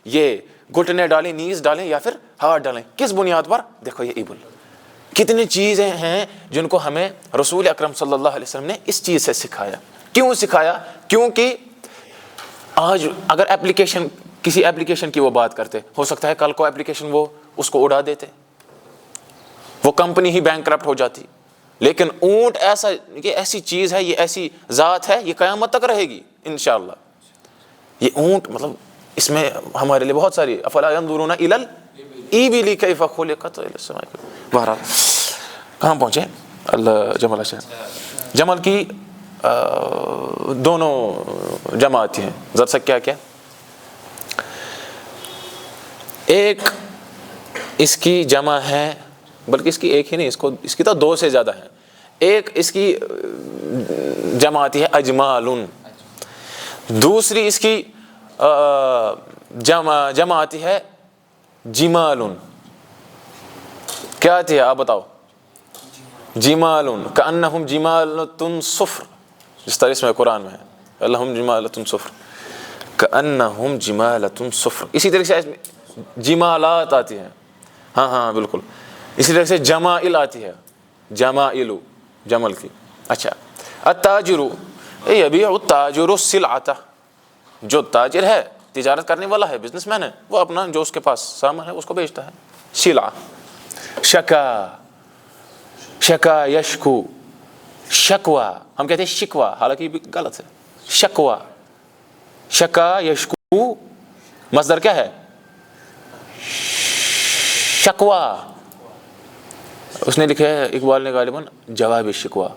یہ گھٹنے ڈالیں، نیز ڈالیں یا پھر ہاتھ ڈالیں، کس بنیاد پر؟ دیکھو یہ ایبل. کتنی چیزیں ہیں جن کو ہمیں رسول اکرم صلی اللہ علیہ وسلم نے اس چیز سے سکھایا. کیوں سکھایا؟ کیونکہ آج اگر کسی ایپلیکیشن کی وہ بات کرتے، ہو سکتا ہے کل کو ایپلیکیشن وہ اس کو اڑا دیتے، وہ کمپنی ہی بینکرپٹ ہو جاتی. لیکن اونٹ یہ ایسی چیز ہے، یہ ایسی ذات ہے، یہ قیامت تک رہے گی انشاءاللہ. یہ اونٹ مطلب اس میں ہمارے لیے بہت ساری افلا ينظرون الى الابل كيف خلقت الى السماء. بہرحال کہاں پہنچے؟ جمل کی دونوں جماعت ہیں. ذرا سا کیا ایک اس کی جمع ہے، بلکہ اس کی ایک ہی نہیں، اس کی تو دو سے زیادہ ہیں. ایک اس کی جماعت ہے اجمال، دوسری اس کی جماعت ہے جمال. کیا تھی آپ بتاؤ؟ جمال کأنہم جمالۃ صفر، جس طرح اس میں قرآن میں ہے لہم جمالۃ صفر کأنہم جمالۃ صفر. اسی طرح سے جمالات آتی ہیں، ہاں بالکل. اسی طرح سے جمائل آتی ہے، جمائل جمل کی. اچھا التاجر یبیع التاجر السلعۃ، جو تاجر ہے، تجارت کرنے والا ہے، بزنس مین ہے، وہ اپنا جو اس کے پاس سامان ہے اس کو بیچتا ہے. سلعہ. شکا یشکو، شکوا ہم کہتے ہیں شکوا، حالانکہ یہ بھی غلط ہے. شکا یشکو مصدر کیا ہے؟ شکوا. اس نے لکھا ہے اقبال نے غالباً جواب شکوا،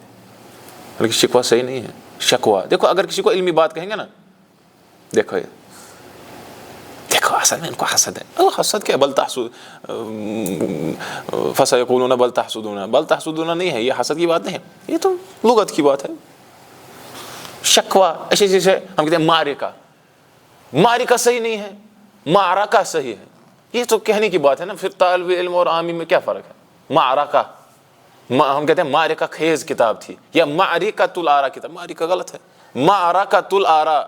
لیکن شکوا صحیح نہیں ہے، شکوا. دیکھو اگر کسی کو علمی بات کہیں گے نا، دیکھو اصل میں ان کو حسد ہے. حسد کیا؟ بل تحسد فسیقولون بل تحسدون. بل تحسدون نہیں ہے، یہ حسد کی بات نہیں ہے، یہ تو لغت کی بات ہے. شکوا ایسے جیسے ہم کہتے ہیں معرکہ صحیح نہیں ہے، معرکہ صحیح ہے. یہ تو کہنے کی بات ہے نا. پھر طالب علم اور عامی میں کیا فرق ہے؟ معرکہ ہم کہتے ہیں معرکہ خیز کتاب تھی، یا معرکۃ الآراء کتاب. معرکہ غلط ہے، معرکۃ الآراء.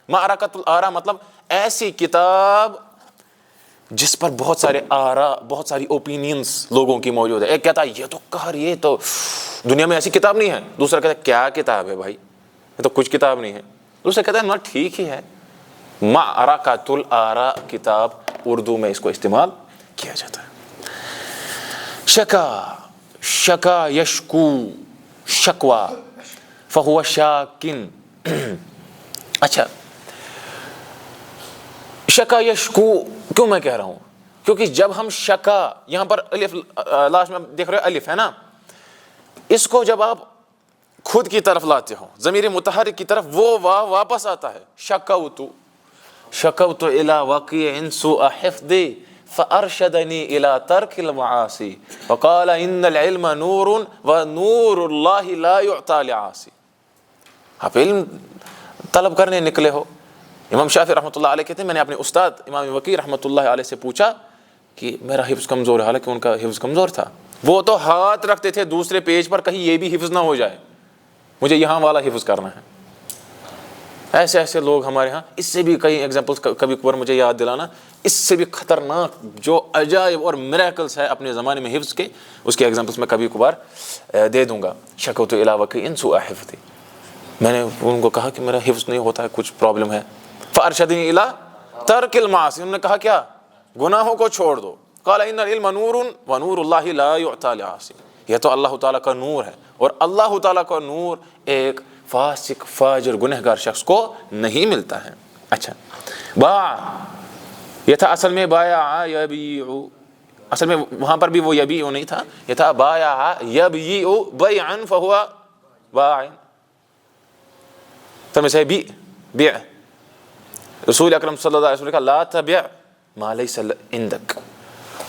معرکۃ الآراء مطلب ایسی کتاب جس پر بہت سارے آراء، بہت ساری اوپینینز لوگوں کی موجود ہے. ایک کہتا ہے یہ تو قہر، یہ تو دنیا میں ایسی کتاب نہیں ہے. دوسرا کہتا ہے کیا کتاب ہے بھائی، یہ تو کچھ کتاب نہیں ہے. دوسرا کہتا ہے نا ٹھیک ہی ہے. معرکۃ الآراء کتاب اردو میں اس کو استعمال کیا جاتا ہے. شکا یشکو شکوا فہو شاکن. اچھا شکا یشکو کیوں میں کہہ رہا ہوں؟ کیونکہ جب ہم شکا، یہاں پر الف لاسٹ میں دیکھ رہے ہو الف ہے نا، اس کو جب آپ خود کی طرف لاتے ہو ضمیر متحرک کی طرف، وہ واو واپس آتا ہے. شکوت الی وقیع سوء حفظی فارشدنی الی ترک المعاصی وقال ان العلم نور ونور اللہ لا یعطى لعاصی. آپ علم طلب کرنے نکلے ہو. امام شافعی رحمۃ اللہ علیہ کہتے ہیں میں نے اپنے استاد امام وقیع رحمۃ اللہ علیہ سے پوچھا کہ میرا حفظ کمزور ہے، حالانکہ ان کا حفظ کمزور تھا. وہ تو ہاتھ رکھتے تھے دوسرے پیج پر کہیں یہ بھی حفظ نہ ہو جائے، مجھے یہاں والا حفظ کرنا ہے. ایسے ایسے لوگ ہمارے ہاں. اس سے بھی کئی ایگزامپلس کبھی کبھار مجھے یاد دلانا، اس سے بھی خطرناک جو عجائب اور میریکلس ہے اپنے زمانے میں حفظ کے، اس کے ایگزامپلس میں کبھی کبھار دے دوں گا. شکوت الی وقیع سوء حفظی، میں نے ان کو کہا کہ میرا حفظ نہیں ہوتا ہے، کچھ پرابلم ہے. فارشدنی الی ترک المعاصی، انہوں نے کہا کیا؟ گناہوں کو چھوڑ دو. قال ان العلم نور ونور اللہ لا یعطى لعاصی، یہ تو اللہ تعالیٰ کا نور ہے، اور اللہ تعالیٰ کا نور ایک فاسق فاجر گنہگار شخص کو نہیں ملتا ہے. اچھا، باع یہ تھا اصل میں بایا یبیع، اصل میں وہاں پر بھی وہ یبیع نہیں تھا، یہ تھا بایا یبیع بیعا فہو باع. تم سے بیع، رسول اکرم صلی اللہ علیہ وسلم کا لا تبع ما لیس عندک،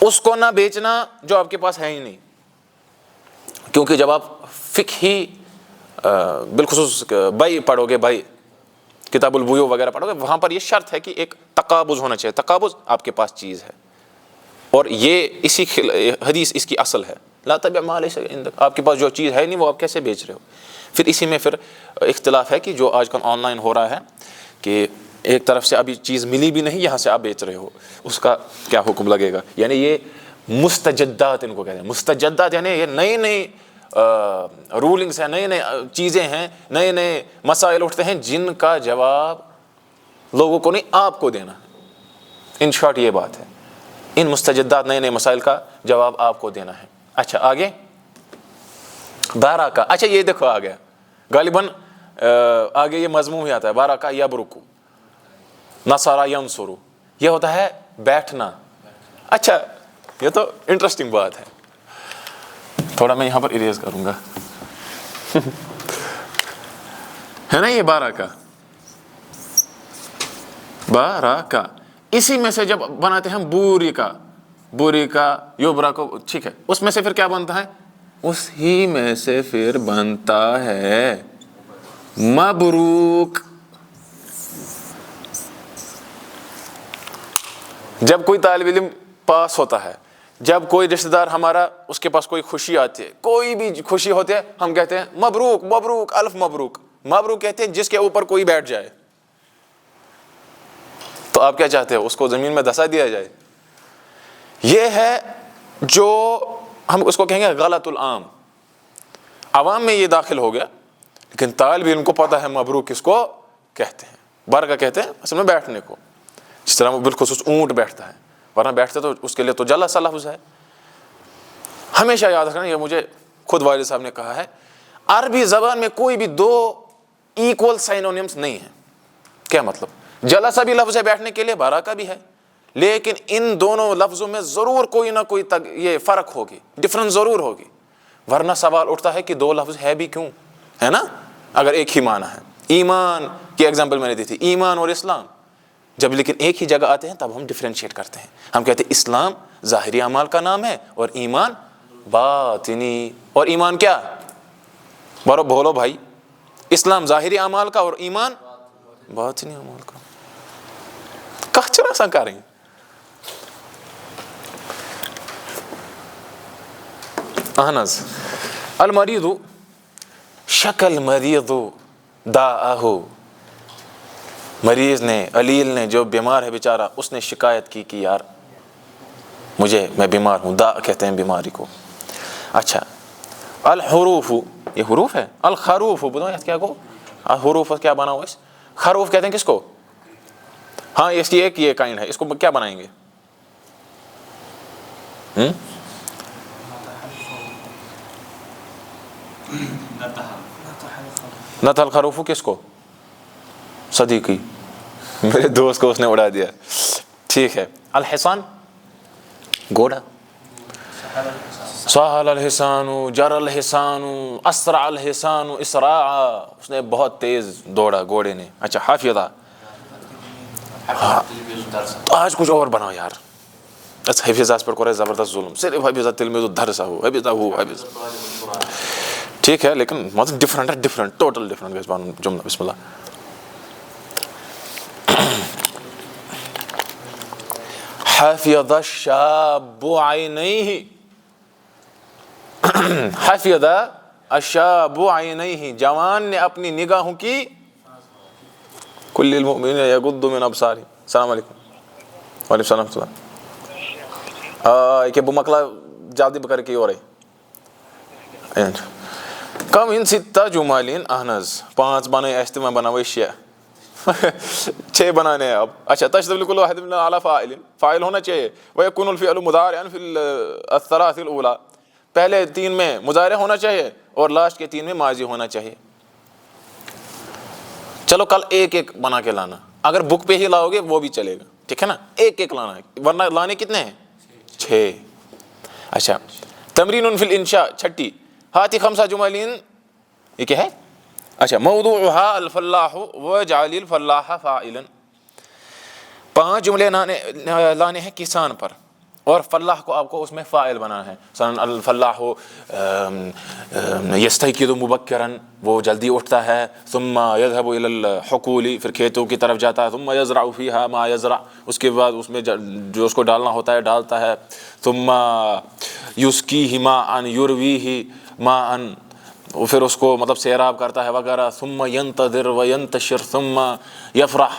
اس کو نہ بیچنا جو آپ کے پاس ہے ہی نہیں. کیونکہ جب آپ فقہی بالخصوص بائع پڑھو گے، بائع کتاب البیوع وغیرہ پڑھو گے، وہاں پر یہ شرط ہے کہ ایک تقابض ہونا چاہیے. تقابض آپ کے پاس چیز ہے، اور یہ اسی حدیث اس کی اصل ہے، لا تبع ما لیس عندک، آپ کے پاس جو چیز ہے نہیں وہ آپ کیسے بیچ رہے ہو. پھر اسی میں پھر اختلاف ہے کہ جو آج کل آن لائن ہو رہا ہے کہ ایک طرف سے ابھی چیز ملی بھی نہیں، یہاں سے آپ بیچ رہے ہو، اس کا کیا حکم لگے گا. یعنی یہ مستجدات ان کو کہتے ہیں. مستجدات یعنی یہ نئی نئی رولنگس ہیں، نئی نئی چیزیں ہیں، نئے نئے مسائل اٹھتے ہیں جن کا جواب لوگوں کو نہیں آپ کو دینا ہے. ان شارٹ یہ بات ہے، ان مستجدات نئے نئے مسائل کا جواب آپ کو دینا ہے. اچھا آگے بارہ کا. اچھا یہ دیکھو آ گیا، غالباً آگے یہ مضمون ہی آتا ہے بارہ کا یبرکو نصر ینصر، یہ ہوتا ہے بیٹھنا. اچھا یہ تو انٹرسٹنگ بات ہے، تھوڑا میں یہاں پر اریز کروں گا ہے نا. یہ بارہ کا اسی میں سے جب بناتے ہیں بوری کا یبرا کو، ٹھیک ہے، اس میں سے پھر کیا بنتا ہے؟ اس ہی میں سے پھر بنتا ہے مبروک. جب کوئی طالب علم پاس ہوتا ہے، جب کوئی رشتہ دار ہمارا اس کے پاس کوئی خوشی آتی ہے، کوئی بھی خوشی ہوتی ہے، ہم کہتے ہیں مبروک مبروک الف مبروک. مبروک کہتے ہیں جس کے اوپر کوئی بیٹھ جائے. تو آپ کیا چاہتے ہو؟ اس کو زمین میں دھسا دیا جائے. یہ ہے جو ہم اس کو کہیں گے غلط العام. عوام میں یہ داخل ہو گیا، لیکن طالب علم کو پتہ ہے مبروک کس کو کہتے ہیں. برکہ کہتے ہیں اصل میں بیٹھنے کو، جس طرح وہ بالخصوص اونٹ بیٹھتا ہے، ورنہ بیٹھتے تو اس کے لیے تو جلا سا لفظ ہے. ہمیشہ یاد رکھنا، یہ مجھے خود والد صاحب نے کہا ہے، عربی زبان میں کوئی بھی دو ایکول سائنونیمز نہیں ہیں. کیا مطلب؟ جلسہ بھی لفظ ہے بیٹھنے کے لیے، برکہ بھی ہے، لیکن ان دونوں لفظوں میں ضرور کوئی نہ کوئی یہ فرق ہوگی، ڈفرنس ضرور ہوگی. ورنہ سوال اٹھتا ہے کہ دو لفظ ہے بھی کیوں، ہے نا، اگر ایک ہی معنی ہے. ایمان کی ایگزامپل میں نے دی تھی، ایمان اور اسلام جب لیکن ایک ہی جگہ آتے ہیں تب ہم ڈفرینشیٹ کرتے ہیں. ہم کہتے ہیں اسلام ظاہری اعمال کا نام ہے اور ایمان باطنی. اور ایمان کیا؟ بولو بھائی، اسلام ظاہری اعمال کا اور ایمان باطنی اعمال کا. کچرا سا کریں. اہنز المریض شکل مریض داءہ، مریض نے، علیل نے، جو بیمار ہے بیچارہ، اس نے شکایت کی کہ یار میں بیمار ہوں. دا کہتے ہیں بیماری کو. اچھا الحروف، یہ حروف ہے. الخروف بتاؤ کیا کو، حروف کیا بنا ہوا؟ اس خروف کہتے ہیں کس کو؟ ہاں اس کی ایک یہ کائنڈ ہے، اس کو کیا بنائیں گے؟ نتح الخروف کس کو؟ صدیقی، میرے دوست کو اس نے اڑا دیا. ٹھیک ہے. الحصان گھوڑا. سہل الحصان جر الحصان اسرع الحصان اسراعا، اس نے بہت تیز دوڑا گھوڑے نے. اچھا حافظہ، آج کچھ اور بناؤ یار. اچھا حفظہ پر کرے زبردست ظلم، صرف حفظہ تلمیذ الدرس ہو، حفظہ ہو حفظ. ٹھیک ہے لیکن مطلب ڈفرنٹ ہے، ڈفرنٹ ٹوٹل ڈفرنٹ گژھِ بنُن جملہ. بسم اللہ. حفظ الشاب عینیہ، حفظ الشاب عینیہ، جوان نے اپنی نگاہوں کی، کل المؤمنین یغضوا من ابصارہم. السلام علیکم. وعلیکم السلام ورحمۃ اللہ. کہ بہ مکلا جلدی بہ کر کے اورے. کم ان ستہ جمالین، اہن حظ 5 بنائے اَسہِ تہٕ وۄنۍ بناوو 6 6 بنانے ہیں اب. اچھا تشتمل كل واحد منها على فاعل، فاعل ہونا چاہیے. ويكون الفعل مضارعا في الثلاث الاولى، پہلے 3 میں مضارع ہونا چاہیے اور لاسٹ کے 3 میں ماضی ہونا چاہیے. چلو کل ایک ایک بنا کے لانا، اگر بک پہ ہی لاؤ گے وہ بھی چلے گا، ٹھیک ہے نا. ایک ایک لانا ہے، ورنہ لانے کتنے ہیں؟ 6. اچھا تمرین فی الانشاء 6. ہاتی 5 جمالین، یہ کیا ہے؟ اچھا موضوعها الفلاح وجعل الفلاح فاعلا. 5 جملے لانے ہیں کسان پر، اور فلاح کو آپ کو اس میں فاعل بنانا ہے. مثلا الفلاح یستیقظ مبکرا، وہ جلدی اٹھتا ہے. ثم یذهب الى الحقول، پھر کھیتوں کی طرف جاتا ہے. ثم یزرع فیها ما یزرع، اس کے بعد اس میں جو اس کو ڈالنا ہوتا ہے ڈالتا ہے. ثم یسقیہ ماء یرویہ ماء، پھر اس کو مطلب سیراب کرتا ہے وغیرہ. ثم ینتظر وینتشر ثم یفرح.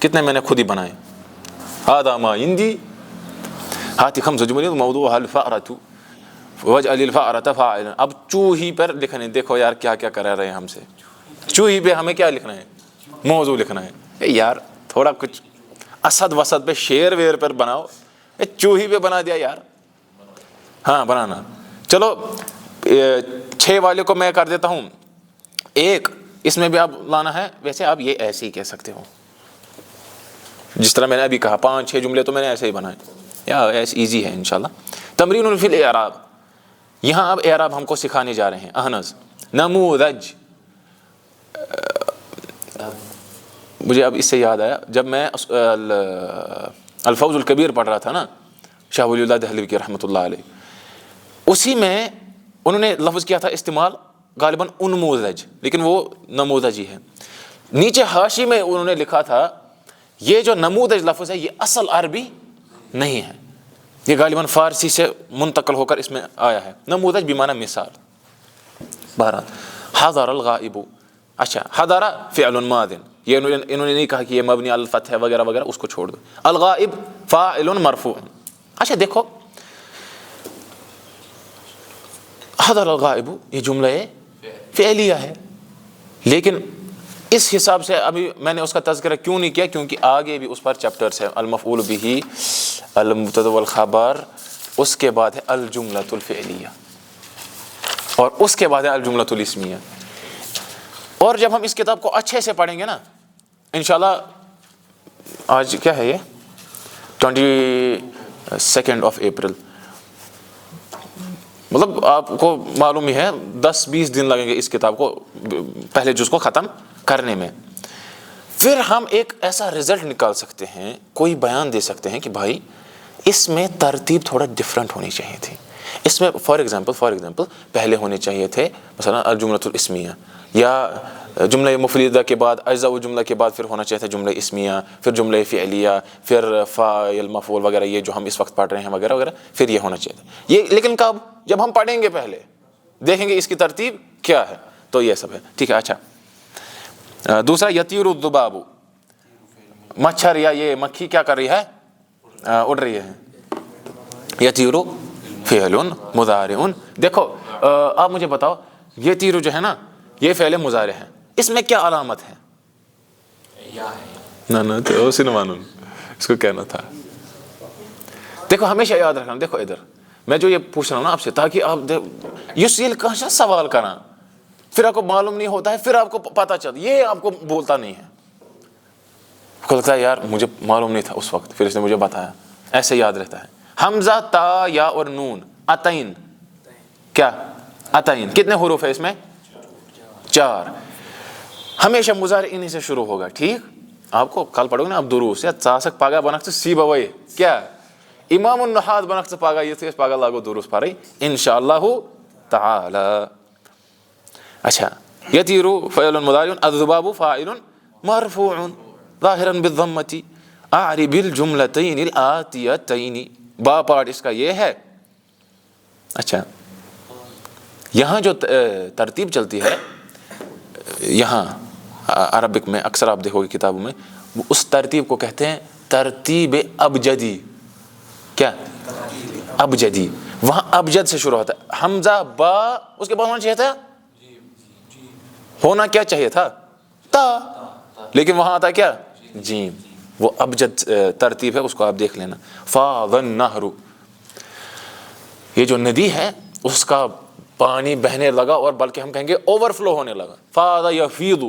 کتنے میں نے خود ہی بنائے. هذا ما عندي. هاتي 5 جمل موضوعها الفأرة واجعل الفأرة فاعلا. اب چوہی پر لکھنا ہے. دیکھو یار کیا کیا کرا رہے ہیں ہم سے. چوہی پہ ہمیں کیا لکھنا ہے؟ موضوع لکھنا ہے. یار تھوڑا کچھ اسد وسد پہ شیر ویر پر بناؤ، چوہی پہ بنا دیا یار. ہاں بنانا. چلو 6 والے کو میں کر دیتا ہوں 1. اس میں بھی آپ لانا ہے. ویسے آپ یہ ایسے ہی کہہ سکتے ہو جس طرح میں نے ابھی کہا. 5-6 جملے تو میں نے ایسے ہی بنائے، یا ایسے ایزی ہے انشاءاللہ. تمرین فی الاعراب، یہاں اب اعراب ہم کو سکھانے جا رہے ہیں. اہنز نموذج. مجھے اب اس سے یاد آیا، جب میں الفوز الکبیر پڑھ رہا تھا نا شاہ ولی اللہ دہلوی کی رحمۃ اللہ علیہ، اسی میں انہوں نے لفظ کیا تھا استعمال غالباً انموذج، لیکن وہ نموذج ہی ہے. نیچے حاشی میں انہوں نے لکھا تھا یہ جو نموذج لفظ ہے یہ اصل عربی نہیں ہے، یہ غالباً فارسی سے منتقل ہو کر اس میں آیا ہے. نموذج بمعنی مثال. بہرحال حضر الغائب. اچھا حضر فعل ماض، یہ انہوں نے نہیں کہا کہ یہ مبنی علی الفتح وغیرہ وغیرہ، اس کو چھوڑ دو. الغائب فاعل مرفوع. اچھا دیکھو حضر الغائب یہ جملہ فعلیہ ہے، لیکن اس حساب سے ابھی میں نے اس کا تذکرہ کیوں نہیں کیا؟ کیونکہ آگے بھی اس پر چیپٹرز ہے. المفعول به، المبتدا والخبر، اس کے بعد ہے الجملۃ الفعلیہ، اور اس کے بعد ہے الجملۃ الاسمیہ. اور جب ہم اس کتاب کو اچھے سے پڑھیں گے نا انشاءاللہ، آج کیا ہے یہ 22 اپریل، مطلب آپ کو معلوم ہی ہے 10-20 دن لگیں گے اس کتاب کو پہلے جز کو ختم کرنے میں. پھر ہم ایک ایسا رزلٹ نکال سکتے ہیں، کوئی بیان دے سکتے ہیں کہ بھائی اس میں ترتیب تھوڑا ڈفرینٹ ہونی چاہیے تھی. اس میں فار ایگزامپل پہلے ہونے چاہیے تھے مثلا الجملۃ الاسمیہ، یا جملہ مفردہ کے بعد اجزاء و جملہ کے بعد پھر ہونا چاہیے تھا جملہ اسمیہ، پھر جملہ فعلیہ، پھر فاعل مفعول وغیرہ، یہ جو ہم اس وقت پڑھ رہے ہیں وغیرہ وغیرہ، پھر یہ ہونا چاہیے تھا. یہ لیکن کب؟ جب ہم پڑھیں گے، پہلے دیکھیں گے اس کی ترتیب کیا ہے. تو یہ سب ہے، ٹھیک ہے. اچھا دوسرا یطیر الذباب، مچھر یا یہ مکھی کیا کر رہی ہے؟ اڑ رہی ہے. یطیر فعل مضارع. دیکھو آپ مجھے بتاؤ، یطیر جو ہے نا یہ فعل مضارع ہے، اس میں کیا علامت ہے؟ نہ تو سنوانون اس کو کہنا تھا. دیکھو ہمیشہ یاد رکھنا. دیکھو ادھر میں جو یہ پوچھ رہا ہوں نا آپ سے، تاکہ آپ یہ کہاں سوال کرنا، پھر آپ کو معلوم نہیں ہوتا ہے، پھر آپ کو پتہ چل، یہ آپ کو بولتا نہیں ہے. آپ کو لگتا ہے یار مجھے معلوم نہیں تھا اس وقت، پھر اس نے مجھے بتایا. ایسے یاد رہتا ہے. حمزہ تا یا اور نون اتین کیا اتین کتنے حروف ہے اس میں 4 ہمیشہ مضارع انہی سے شروع ہوگا ٹھیک آپ کو کل پڑھو گے نا اب دروس یا ژاسک پگہ بنکھ سی بوے کیا امام النحات بنکھ پگہ یہ پگہ لاگو دروس پڑھیں انشاءاللہ تعالی اچھا یطیر فعل مضارع الذباب فاعل مرفوع ظاہرا بالضمة اعرب الجملتين الآتيتين با پارٹ اس کا یہ ہے اچھا یہاں جو ترتیب چلتی ہے یہاں عربک میں اکثر آپ دیکھو گے کتابوں میں اس ترتیب کو کہتے ہیں ترتیب ابجدی کیا ابجدی وہاں ابجد سے شروع ہوتا ہے حمزہ با اس کے بعد ہونا چاہیے تھا ہونا کیا چاہیے تھا تا لیکن وہاں آتا ہے کیا جیم وہ ابجد ترتیب ہے اس کو آپ دیکھ لینا فاض النہر یہ جو ندی ہے اس کا پانی بہنے لگا اور بلکہ ہم کہیں گے اوور فلو ہونے لگا فاض یفیض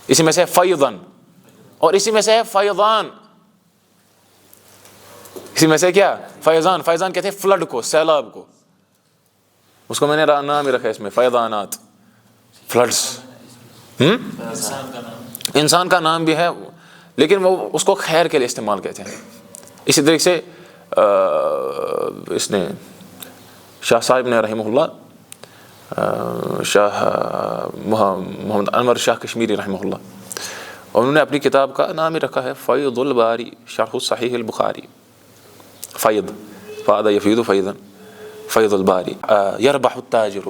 اسی میں سے فیضاً اور اسی میں سے ہے فیضان اسی میں سے کیا فیضان فیضان کہتے ہیں فلڈ کو سیلاب کو اس کو میں نے نام ہی رکھا ہے اس میں فیضانات فلڈز انسان کا نام بھی ہے لیکن وہ اس کو خیر کے لیے استعمال کہتے ہیں اسی طریقے سے اس نے شاہ صاحب نے رحمہ اللہ شاہ محمد انور شاہ کشمیری رحمہ اللہ انہوں نے اپنی کتاب کا نام ہی رکھا ہے فیض الباری شرح صحیح البخاری فیض فاض یفیض فیضا فیض الباری یربح التاجر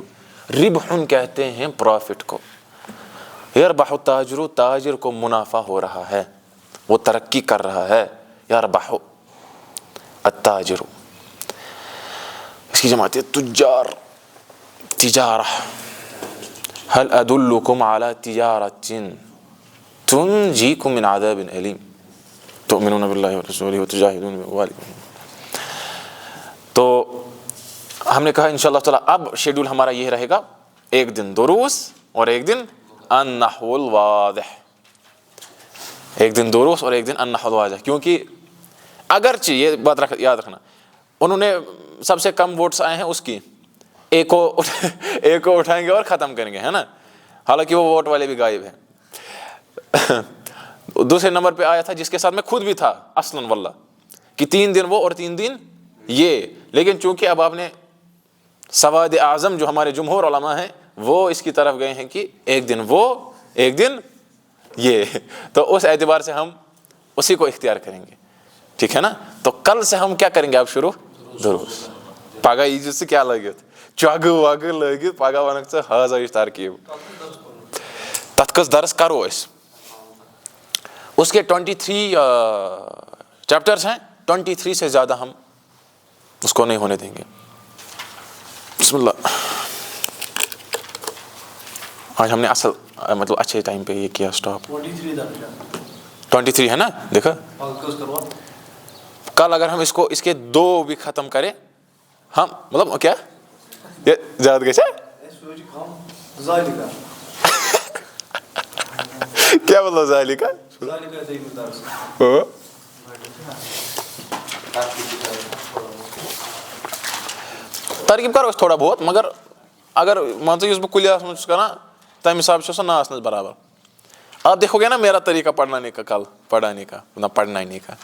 ربح کہتے ہیں پروفٹ کو یربح التاجر تاجر کو منافع ہو رہا ہے وہ ترقی کر رہا ہے یربح التاجر اس کی جماعت ہے تجار تجارہ هل ادلکم علی تجارۃ تنجیکم من عذاب علیم تؤمنون باللہ ورسولہ وتجاہدون باموالکم تو ہم نے کہا انشاءاللہ تعالی اب شیڈول ہمارا یہ رہے گا ایک دن دروس اور ایک دن النحو الواضح ایک دن دروس اور ایک دن النحو الواضح کیونکہ اگرچہ یہ بات یاد رکھنا انہوں نے سب سے کم ووٹس آئے ہیں اس کی ایک کو اٹھائیں گے اور ختم کریں گے ہے نا حالانکہ وہ ووٹ والے بھی غائب ہیں دوسرے نمبر پہ آیا تھا جس کے ساتھ میں خود بھی تھا اصلاً واللہ کہ 3 دن وہ اور 3 دن یہ لیکن چونکہ اب آپ نے سواد اعظم جو ہمارے جمہور علماء ہیں وہ اس کی طرف گئے ہیں کہ ایک دن وہ ایک دن یہ تو اس اعتبار سے ہم اسی کو اختیار کریں گے ٹھیک ہے نا تو کل سے ہم کیا کریں گے آپ شروع دروس پگہ عیز سے کیا لگت چگ وگ لگت پگہ ونک ژٕ حاضہ یہِ ترکیب تتھ کس درس کرو اس کے 23 چیپٹرز ہیں 23 سے زیادہ ہم اس کو نہیں ہونے دیں گے بسم اللہ آج ہم نے اصل مطلب اچھے ٹائم پہ یہ کیا سٹاپ 23 ہے نا دیکھا کل اگر ہم اس کو اس کے 2 بھی ختم کریں ہم مطلب کیا یہ زیادہ گئے کیا مطلب ذالی کا ترکیب کرو تھوڑا بہت مگر اگر مان ژٕ یُس بہٕ کُلہِ آسمَژ چھُس کران تمہِ حساب چھُ سۄ نہ آسنَس برابر آپ دیکھو گے نا میرا طریقہ پڑھانے کا کل پڑھانے کا نہ پڑھنانے کا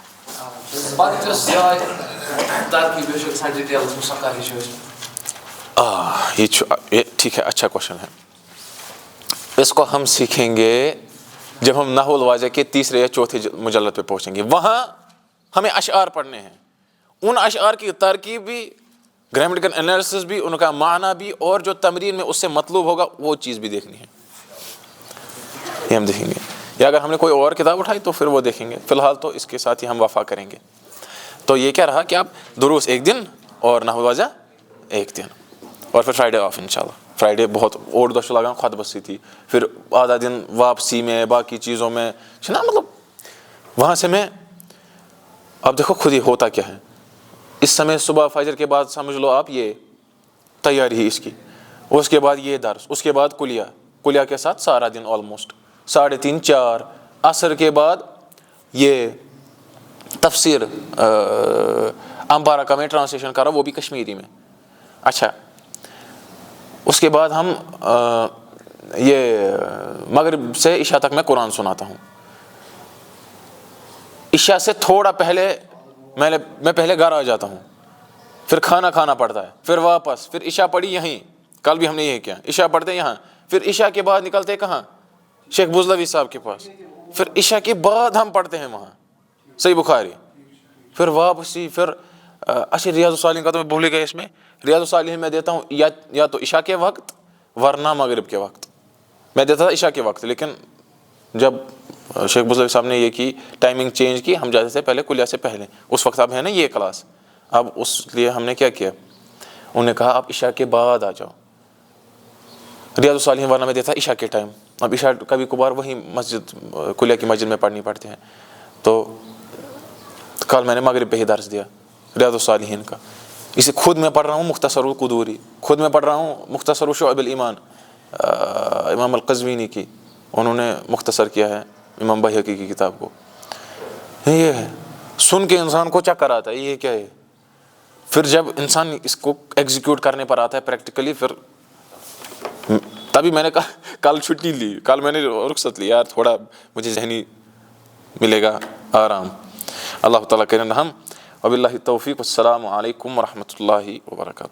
یہ ٹھیک ہے اچھا کوشچن ہے اس کو ہم سیکھیں گے جب ہم نحو الواضح کے 3 یا 4 مجلد پہ پہنچیں گے وہاں ہمیں اشعار پڑھنے ہیں ان اشعار کی ترکیب بھی گرامیٹیکل انالیسس بھی ان کا معنی بھی اور جو تمرین میں اس سے مطلوب ہوگا وہ چیز بھی دیکھنی ہے یہ ہم دیکھیں گے یا اگر ہم نے کوئی اور کتاب اٹھائی تو پھر وہ دیکھیں گے فی الحال تو اس کے ساتھ ہی ہم وفا کریں گے تو یہ کیا رہا کہ آپ دروس ایک دن اور نحو الواضح ایک دن اور پھر فرائیڈے آف انشاءاللہ فرائیڈے بہت اور دو لگا خطبہ سی تھی پھر آدھا دن واپسی میں باقی چیزوں میں نا مطلب وہاں سے میں اب دیکھو خود ہی ہوتا کیا ہے اس سمے صبح فجر کے بعد سمجھ لو آپ یہ تیاری ہی اس کی اس کے بعد یہ درس اس کے بعد کلیہ کے ساتھ سارا دن آلموسٹ 3:30 4 عصر کے بعد یہ تفسیر امبارہ کا میں ٹرانسلیشن کر رہا ہوں، وہ بھی کشمیری میں. اچھا اس کے بعد ہم یہ مغرب سے عشاء تک میں قرآن سناتا ہوں. عشاء سے تھوڑا پہلے میں پہلے گھر آ جاتا ہوں، پھر کھانا کھانا پڑتا ہے، پھر واپس، پھر عشاء پڑھی یہیں، کل بھی ہم نے یہی کیا، عشاء پڑھتے یہاں، پھر عشاء کے بعد نکلتے کہاں؟ شیخ بزلوی صاحب کے پاس، پھر عشاء کے بعد ہم پڑھتے ہیں وہاں صحیح بخاری، پھر واپسی، پھر اچھا ریاض الصالحین کا تو میں بھول گیا. اس میں ریاض الصالحین میں دیتا ہوں یا تو عشاء کے وقت ورنہ مغرب کے وقت. میں دیتا تھا عشاء کے وقت، لیکن جب شیخ بزلوی صاحب نے یہ کی ٹائمنگ چینج کی، ہم جاتے تھے پہلے کلیہ سے پہلے، اس وقت اب ہے نا یہ کلاس، اب اس لیے ہم نے کیا کیا، انہوں نے کہا آپ عشاء کے بعد آ جاؤ. ریاض الصالحین ورنہ میں دیتا عشاء کے ٹائم، اب عشاء کبھی کبھار وہی مسجد کلیہ کی مسجد میں پڑھنی پڑتی ہیں. تو کل میں نے مغرب پہ ہی درس دیا ریاض الصالحین کا. اسے خود میں پڑھ رہا ہوں مختصر القدوری، خود میں پڑھ رہا ہوں مختصر شعب الایمان امام القزوینی کی، انہوں نے مختصر کیا ہے امام بحقی کی کتاب کو. یہ ہے سن کے انسان کو چکر آتا ہے، یہ کیا ہے. پھر جب انسان اس کو ایگزیکیوٹ کرنے پر آتا ہے پریکٹیکلی، پھر تبھی میں نے کہا کل چھٹی لی، کل میں نے رخصت لی، یار تھوڑا مجھے ذہنی ملے گا آرام. اللہ تعالیٰ کرے رحم. وباللہ التوفیق. السلام علیکم ورحمۃ اللہ وبرکاتہ.